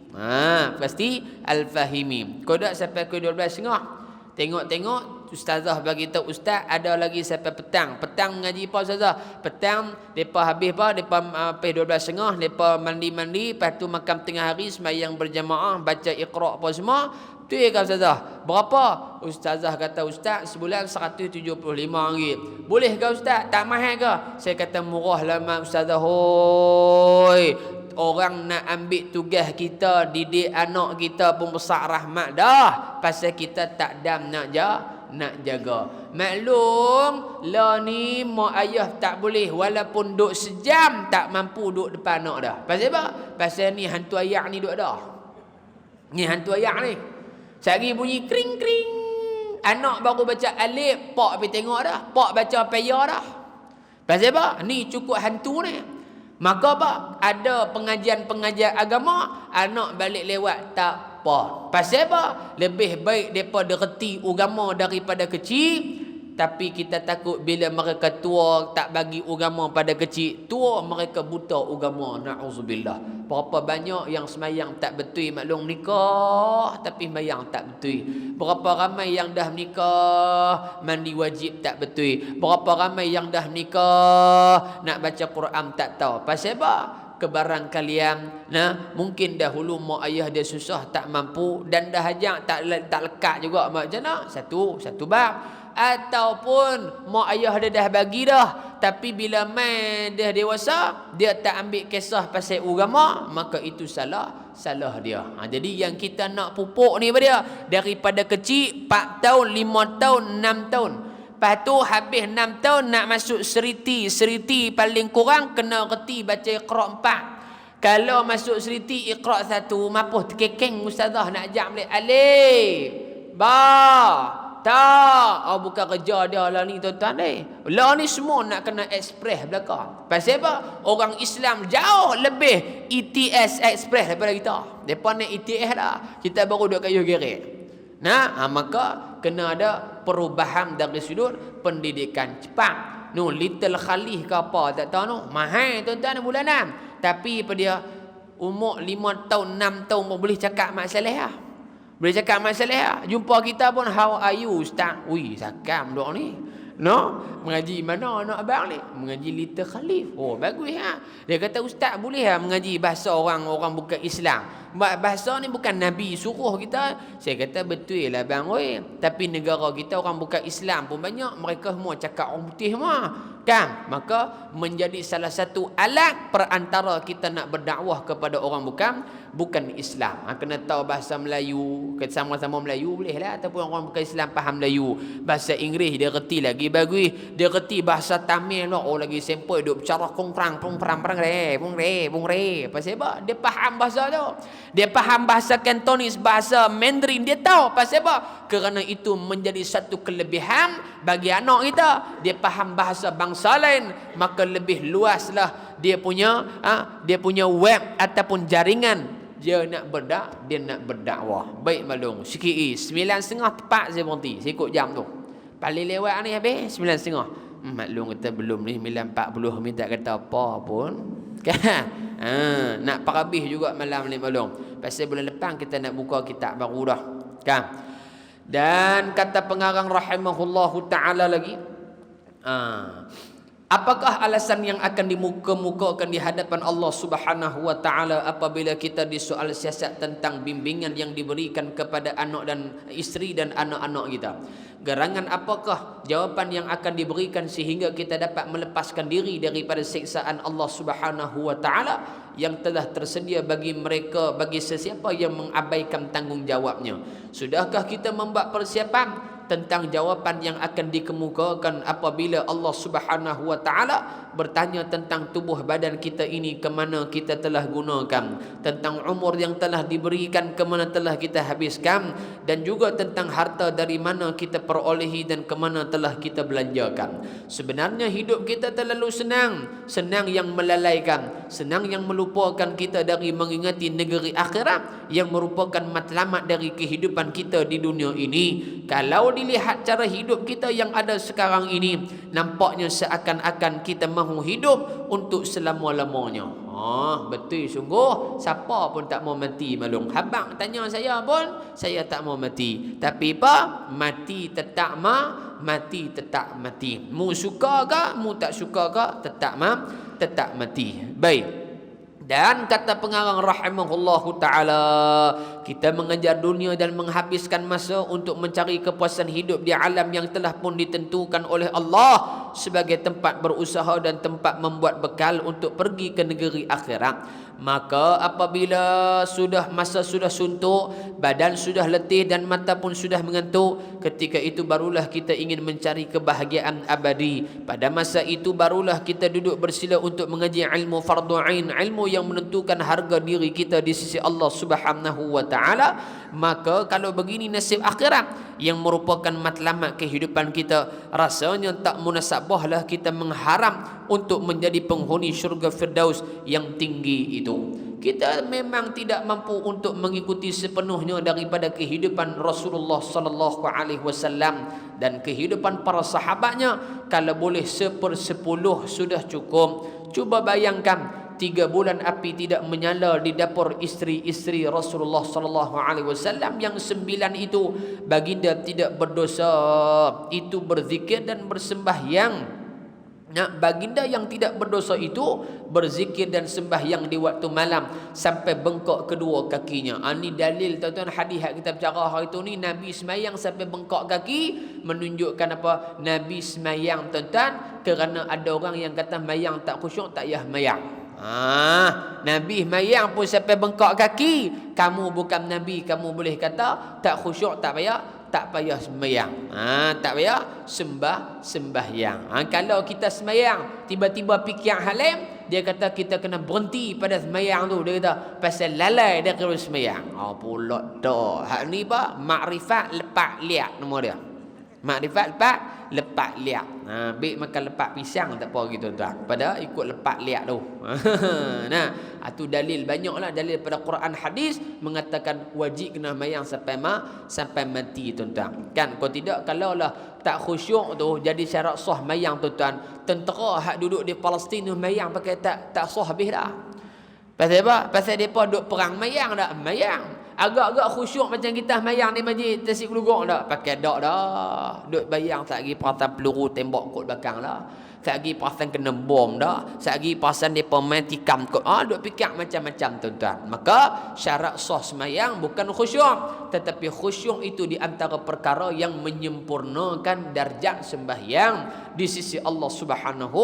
Pasti Al-Fahimi. Kodak sampai ke 12.30. Tengok ustazah bagi tahu, ustaz ada lagi sampai petang. Petang mengaji apa ustazah? Petang depa habis apa? Depa habis 12.30, depa mandi-mandi, lepas tu makan tengah hari, sembahyang berjamaah, baca Iqra apa semua. Tu kan ustazah. Berapa? Ustazah kata, ustaz sebulan RM175. Boleh ke ustaz? Tak mahal ke? Saya kata murah lah mak ustazah. Hoi, orang nak ambil tugas kita, didik anak kita pun besar rahmat dah. Pasal kita tak dam nak jaga. Maklum lah ni mak ayah tak boleh, walaupun duk sejam tak mampu duk depan anak dah. Pasal apa? Pasal ni hantu ayak ni duk dah. Ni hantu ayak ni. Sehari bunyi kring-kring. Anak baru baca alif, pak pergi tengok dah. Pak baca paya dah. Pasal apa? Ni cukup hantu ni. Maka apa? Ada pengajian-pengajian agama, anak balik lewat tak apa. Pasal apa? Lebih baik mereka dereti agama daripada kecil. Tapi kita takut bila mereka tua tak bagi agama pada kecil, tua mereka buta agama. Na'udzubillah. Berapa banyak yang semayang tak betul, maklum nikah tapi semayang tak betul. Berapa ramai yang dah nikah mandi wajib tak betul. Berapa ramai yang dah nikah nak baca Quran tak tahu. Pasal apa? Kebarang kalian, mungkin dahulu mak ayah dia susah tak mampu dan dah ajak tak lekat juga mak jana satu bab. Ataupun mak ayah dia dah bagi dah, tapi bila mai dia dewasa dia tak ambil kisah pasal agama, maka itu salah dia. Jadi yang kita nak pupuk ni pada dia daripada kecil 4 tahun, 5 tahun, 6 tahun. Lepas tu habis 6 tahun nak masuk seriti paling kurang kena reti baca Iqra 4. Kalau masuk seriti Iqra 1, mapuh terkekeng ustazah nak ajak balik alif, ba, tak, bukan kerja dia lah ni tuan-tuan ni. Lah ni semua nak kena express belakang. Pasal apa? Orang Islam jauh lebih ETS express daripada kita. Mereka ni ETS dah. Kita baru duduk kayu gerik. Maka kena ada perubahan dari sudut pendidikan cepat. Little Khalif ke apa tak tahu mahal tuan-tuan bulanan. Tapi pada dia umur 5 tahun 6 tahun boleh cakap masalah lah. Boleh cakap masalah. Jumpa kita pun, how are you ustaz? Ui, sakam dok ni. Mengaji mana anak abang ni? Mengaji Little Khalif. Oh, bagus ha. Dia kata ustaz boleh lah mengaji bahasa orang bukan Islam. Bahasa ni bukan Nabi suruh kita. Saya kata betul lah bang oi. Tapi negara kita orang bukan Islam pun banyak, mereka semua cakap orang putih semua. Kan? Maka menjadi salah satu alat perantara kita nak berdakwah kepada orang bukan Islam. Kena tahu bahasa Melayu, sama-sama Melayu boleh lah, ataupun orang bukan Islam faham Melayu. Bahasa Inggeris dia reti lagi bagus. Dia reti bahasa Tamil lah. Oh lagi sempoi duk bercara kongkrang bung re. Pasal apa? Dia faham bahasa tu. Dia faham bahasa Cantonese, bahasa Mandarin, dia tahu. Pasal apa? Kerana itu menjadi satu kelebihan bagi anak kita. Dia faham bahasa bangsa lain, maka lebih luaslah dia punya web ataupun jaringan. Dia nak berdakwah. Baik malung. Sikit 9.30 tepat saya berhenti. Saya ikut jam tu. Paling lewat ni habis 9.30. Maklum kata belum ni 9.40 minta kata apa pun. Kan? Nak parabih juga malam ni malum. Pasal bulan depan kita nak buka kitab baru dah. Kan? Dan kata pengarang rahimahullahu ta'ala lagi. Apakah alasan yang akan dimuka-mukakan di hadapan Allah Subhanahu wa taala apabila kita disoal siasat tentang bimbingan yang diberikan kepada anak dan isteri dan anak-anak kita? Gerangan apakah jawapan yang akan diberikan sehingga kita dapat melepaskan diri daripada siksaan Allah Subhanahu wa taala yang telah tersedia bagi sesiapa yang mengabaikan tanggungjawabnya? Sudahkah kita membuat persiapan? tentang jawapan yang akan dikemukakan apabila Allah Subhanahu wa taala bertanya tentang tubuh badan kita ini ke mana kita telah gunakan, tentang umur yang telah diberikan ke mana telah kita habiskan, dan juga tentang harta dari mana kita perolehi dan ke mana telah kita belanjakan. Sebenarnya hidup kita terlalu senang, senang yang melalaikan, senang yang melupakan kita dari mengingati negeri akhirat yang merupakan matlamat dari kehidupan kita di dunia ini. Kalau dilihat cara hidup kita yang ada sekarang ini, nampaknya seakan-akan kita mahu hidup untuk selama-lamanya. Betul sungguh. Siapa pun tak mau mati malung. Habang tanya saya pun, saya tak mau mati. Tapi apa? Mati tetap mati tetap mati. Mu suka ke, mu tak suka ke, tetap mati. Baik. Dan kata pengarang rahimahullahu ta'ala, kita mengejar dunia dan menghabiskan masa untuk mencari kepuasan hidup di alam yang telah pun ditentukan oleh Allah sebagai tempat berusaha dan tempat membuat bekal untuk pergi ke negeri akhirat. Maka apabila masa sudah suntuk, badan sudah letih dan mata pun sudah mengantuk, ketika itu barulah kita ingin mencari kebahagiaan abadi. Pada masa itu barulah kita duduk bersila untuk mengaji ilmu fardu ain, ilmu yang menentukan harga diri kita di sisi Allah Subhanahu wa taala. Maka kalau begini nasib akhirat yang merupakan matlamat kehidupan kita, rasanya tak munasabahlah kita mengharap untuk menjadi penghuni syurga Firdaus yang tinggi itu. Kita memang tidak mampu untuk mengikuti sepenuhnya daripada kehidupan Rasulullah sallallahu alaihi wasallam dan kehidupan para sahabatnya. Kalau boleh 1/10 sudah cukup. Cuba bayangkan 3 bulan api tidak menyala di dapur isteri-isteri Rasulullah sallallahu alaihi wasallam, yang 9 itu baginda tidak berdosa, itu berzikir dan bersembahyang. Baginda yang tidak berdosa itu berzikir dan sembahyang di waktu malam sampai bengkok kedua kakinya. Ini dalil tuan-tuan, hadis yang kita bicara hari itu ni, Nabi semayang sampai bengkok kaki, menunjukkan apa? Nabi semayang tuan-tuan, kerana ada orang yang kata mayang tak khusyuk, tak payah mayang. Nabi mayang pun sampai bengkok kaki. Kamu bukan Nabi, kamu boleh kata tak khusyuk, tak payah sembahyang. Tak payah sembahyang. Kalau kita sembahyang tiba-tiba fikir halam, dia kata kita kena berhenti pada sembahyang tu. Dia kata pasal lalai dia kena sembahyang. Pula dah. Hak ni apa? Makrifat lepak liat nama dia. Makrifat lepak liat. Baik makan lepak pisang tak apa gitu tuan. Pada ikut lepak liat tu. Itu dalil, banyaklah dalil pada Quran hadis mengatakan wajib kena mayang sampai mati tuan-tuan. Kan kalau tidak, kalau lah tak khusyuk tu jadi syarat sah mayang tuan-tuan. Tentera hak duduk di Palestin tu mayang pakai tak sah habis dah. Pasal apa? Pasal depa duk perang mayang dak? Mayang. Agak-agak khusyuk macam kita mayang di masjid Tasik Gelugong dah. Pakai dak dah. Duk bayang tak lagi perasan peluru tembak kot belakang lah. Tak lagi perasan kena bom dah. Tak lagi perasan depa main tikam kot. Duk fikir macam-macam tuan-tuan. Maka syarat sah semayang bukan khusyuk, tetapi khusyuk itu di antara perkara yang menyempurnakan darjat sembahyang di sisi Allah Subhanahu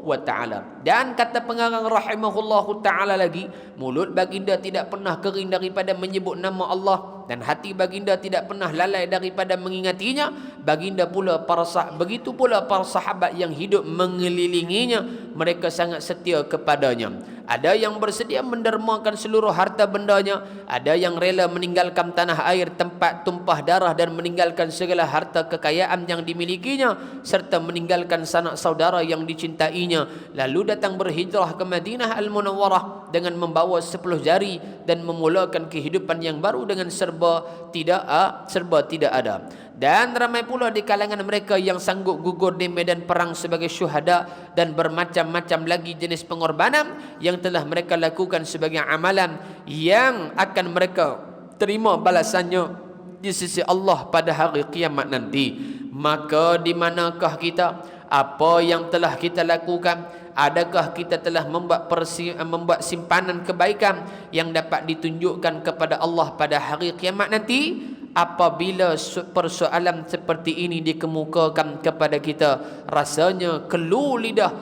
wa taala. Dan kata pengarang rahimahullahu taala lagi, mulut baginda tidak pernah kering daripada menyebut nama Allah dan hati baginda tidak pernah lalai daripada mengingatinya. Begitu pula para sahabat yang hidup mengelilinginya, mereka sangat setia kepadanya. Ada yang bersedia mendermakan seluruh harta bendanya, ada yang rela meninggalkan tanah air tempat tumpah darah dan meninggalkan segala harta kekayaan yang dimilikinya serta meninggalkan sanak saudara yang dicintainya, lalu datang berhijrah ke Madinah Al-Munawwarah dengan membawa 10 jari dan memulakan kehidupan yang baru dengan serba tidak ada. Dan ramai pula di kalangan mereka yang sanggup gugur di medan perang sebagai syuhada dan bermacam-macam lagi jenis pengorbanan yang telah mereka lakukan sebagai amalan yang akan mereka terima balasannya di sisi Allah pada hari kiamat nanti. Maka di manakah kita? Apa yang telah kita lakukan? Adakah kita telah membuat simpanan kebaikan yang dapat ditunjukkan kepada Allah pada hari kiamat nanti? Apabila persoalan seperti ini dikemukakan kepada kita, rasanya kelu lidah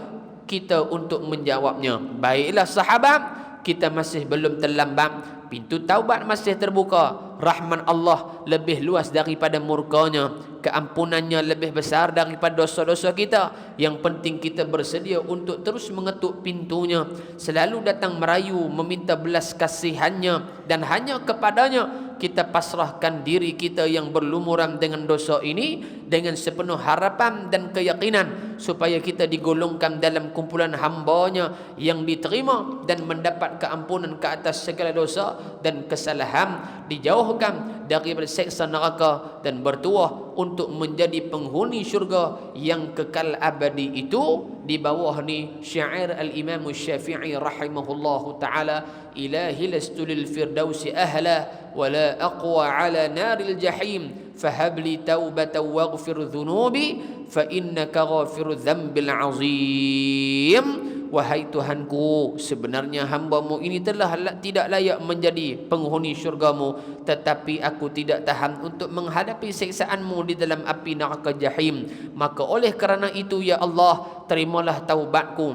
kita untuk menjawabnya. Baiklah sahabat, kita masih belum terlambat. Pintu taubat masih terbuka. Rahman Allah lebih luas daripada murkanya. keampunannya lebih besar daripada dosa-dosa kita. Yang penting kita bersedia untuk terus mengetuk pintunya, selalu datang merayu meminta belas kasihannya, dan hanya kepadanya kita pasrahkan diri kita yang berlumuran dengan dosa ini dengan sepenuh harapan dan keyakinan supaya kita digolongkan dalam kumpulan hamba-Nya yang diterima dan mendapat keampunan ke atas segala dosa dan kesalahan, dijauhkan daripada seksa neraka dan bertuah untuk menjadi penghuni syurga yang kekal abadi itu. Di bawah ni syair al-Imam Syafi'i rahimahullahu taala, ilahi lastu lil firdausi ahla wala aqwa ala naril jahim fahabli taubatan waghfir dhunubi fa innaka ghafirudz dzambil azim. Wahai Tuhanku, sebenarnya hamba-Mu ini telah tidak layak menjadi penghuni syurga-Mu, tetapi aku tidak tahan untuk menghadapi siksaan-Mu di dalam api neraka jahim. Maka oleh kerana itu ya Allah, terimalah taubatku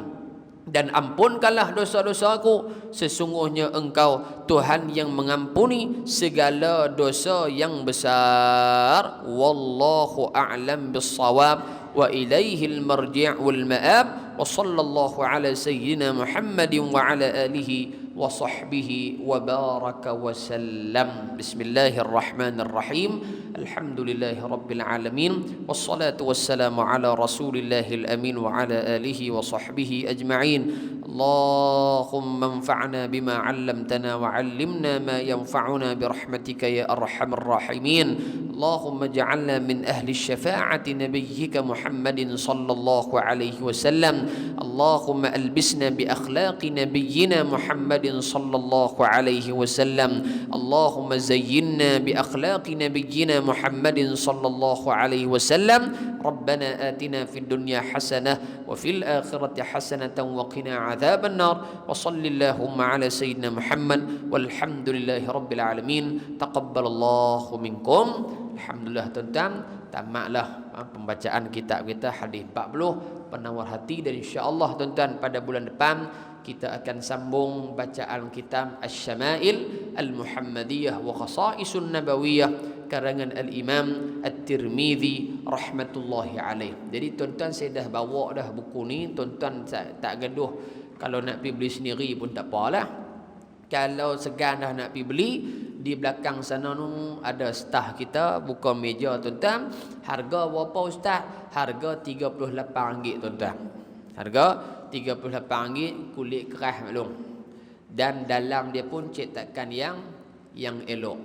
dan ampunkanlah dosa-dosaku. Sesungguhnya Engkau Tuhan yang mengampuni segala dosa yang besar. Wallahu a'lam bis-shawab wa ilaihil marji' wal ma'ab. Wa sallallahu ala sayyidina Muhammadin wa ala alihi wa sahbihi wa baraka wa sallam. Bismillahirrahmanirrahim. Alhamdulillahi rabbil alamin. Wassalatu wassalamu ala rasulillahil amin wa ala alihi wa sahbihi ajma'in. Allahumma anfa'na bima 'allamtana wa 'allimna ma yanfa'una birahmatika ya arhamar rahimin. اللهم اجعلنا من أهل الشفاعة نبيك محمد صلى الله عليه وسلم. اللهم ألبسنا بأخلاق نبينا محمد صلى الله عليه وسلم. اللهم زينا بأخلاق نبينا محمد صلى الله عليه وسلم. ربنا آتنا في الدنيا حسنة وفي الآخرة حسنة وقنا عذاب النار. وصل اللهم على سيدنا محمد والحمد لله رب العالمين. تقبل الله منكم. Alhamdulillah tuan-tuan, tamatlah pembacaan kitab kita hadis 40 penawar hati, dan insya-Allah tuan-tuan pada bulan depan kita akan sambung bacaan kitab Asy-Syama'il Al-Muhammadiyah wa Khasa'isun Nabawiyah karangan Al-Imam At-Tirmizi rahmatullahi alaih. Jadi tuan-tuan, saya dah bawa dah buku ni, tuan-tuan tak gaduh kalau nak pergi beli sendiri pun tak apalah. Kalau segan dah nak pergi beli, di belakang sana tu ada staf kita buka meja tuan-tuan. Harga berapa ustaz? Harga RM38 tuan-tuan. Harga RM38, kulit keras maklum. Dan dalam dia pun cetakan yang elok.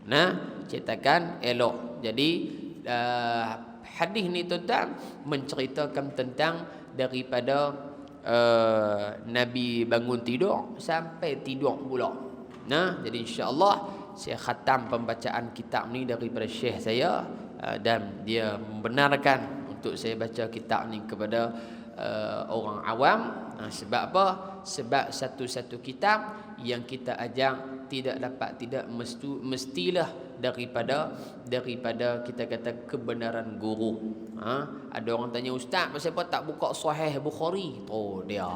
Nah, cetakan elok. Jadi hadis ni tuan-tuan menceritakan tentang daripada Nabi bangun tidur sampai tidur pula. Nah, jadi insya-Allah saya khatam pembacaan kitab ni daripada syekh saya, dan dia membenarkan untuk saya baca kitab ni kepada orang awam. Sebab apa? Sebab satu-satu kitab yang kita ajak tidak mestilah daripada kita kata kebenaran guru. Ada orang tanya, ustaz, kenapa tak buka Sahih Bukhari? Oh dia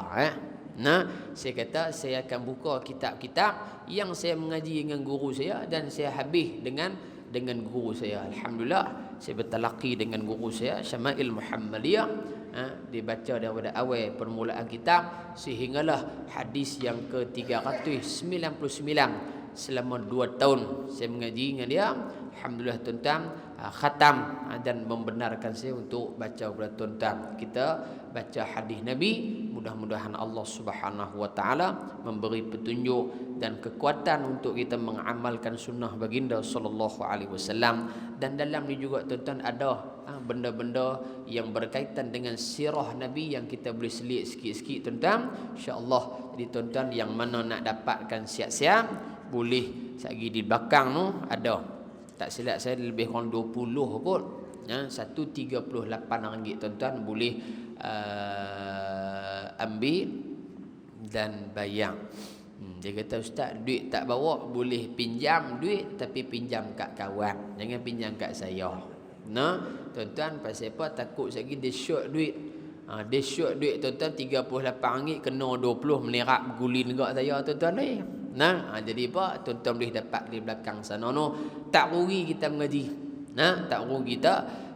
Nah, saya kata saya akan buka kitab-kitab yang saya mengaji dengan guru saya dan saya habis dengan guru saya. Alhamdulillah, saya bertalaqi dengan guru saya Syama'il Muhammadiyah. Dibaca daripada awal permulaan kitab sehinggalah hadis yang ke-399 selama 2 tahun saya mengaji dengan dia. Alhamdulillah tuan-tuan, khatam dan membenarkan saya untuk baca kepada tuan-tuan. Kita baca hadis Nabi, mudah-mudahan Allah Subhanahu wa taala memberi petunjuk dan kekuatan untuk kita mengamalkan sunnah baginda sallallahu alaihi wasallam. Dan dalam ni juga tuan-tuan ada benda-benda yang berkaitan dengan sirah Nabi yang kita boleh selit sikit-sikit tuan-tuan. Insya-Allah, jadi tuan-tuan yang mana nak dapatkan siap-siap boleh sagi di belakang tu ada. Tak silap saya lebih kurang 20 kot. RM138 tuan-tuan boleh ambil dan bayar. Dia kata, ustaz, duit tak bawa, boleh pinjam duit tapi pinjam kat kawan, jangan pinjam kat saya. Nah, tuan-tuan, pasal apa? Takut lagi dia short duit. Dia short duit tuan-tuan RM38 kena 20 menerap gulin dekat saya tuan-tuan ni. Nah, jadi apa? Tuan-tuan boleh dapat di belakang sana no. Tak rugi kita mengaji. Nah, tak rugi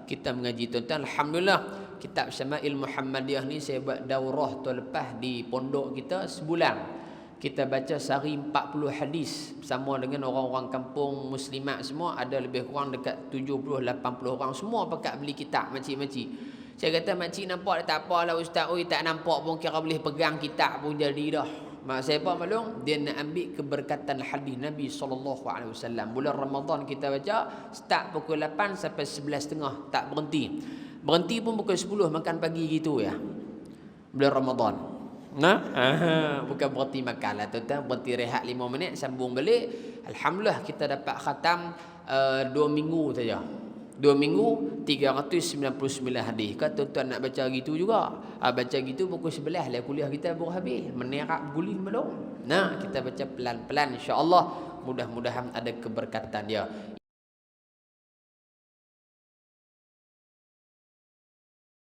kita mengaji tuan-tuan. Alhamdulillah, kitab Syama'il Muhammadiyah ni saya buat daurah tahun lepas di pondok kita sebulan. Kita baca sehari 40 hadis bersama dengan orang-orang kampung muslimat semua, ada lebih kurang dekat 70-80 orang semua pakat beli kitab makcik-makcik. Saya kata makcik nampak tak apalah ustaz, oi tak nampak pun kira boleh pegang kitab pun jadi dah. Mak saya apa maklum, dia nak ambil keberkatan hadis Nabi SAW. Bulan Ramadan kita baca start pukul 8 sampai 11.30, tak berhenti. Berhenti pun pukul 10 makan pagi gitu ya. Bulan Ramadan. Nah, bukan berhenti makan lah tuan-tuan, berhenti rehat 5 minit sambung balik. Alhamdulillah kita dapat khatam 2 minggu saja. 2 minggu 399 hadis. Kan tuan-tuan nak baca gitu juga. Baca gitu pukul 11 lah kuliah kita baru habis. Menerak guling belum. Nah, kita baca pelan-pelan insya-Allah. Mudah-mudahan ada keberkatan dia.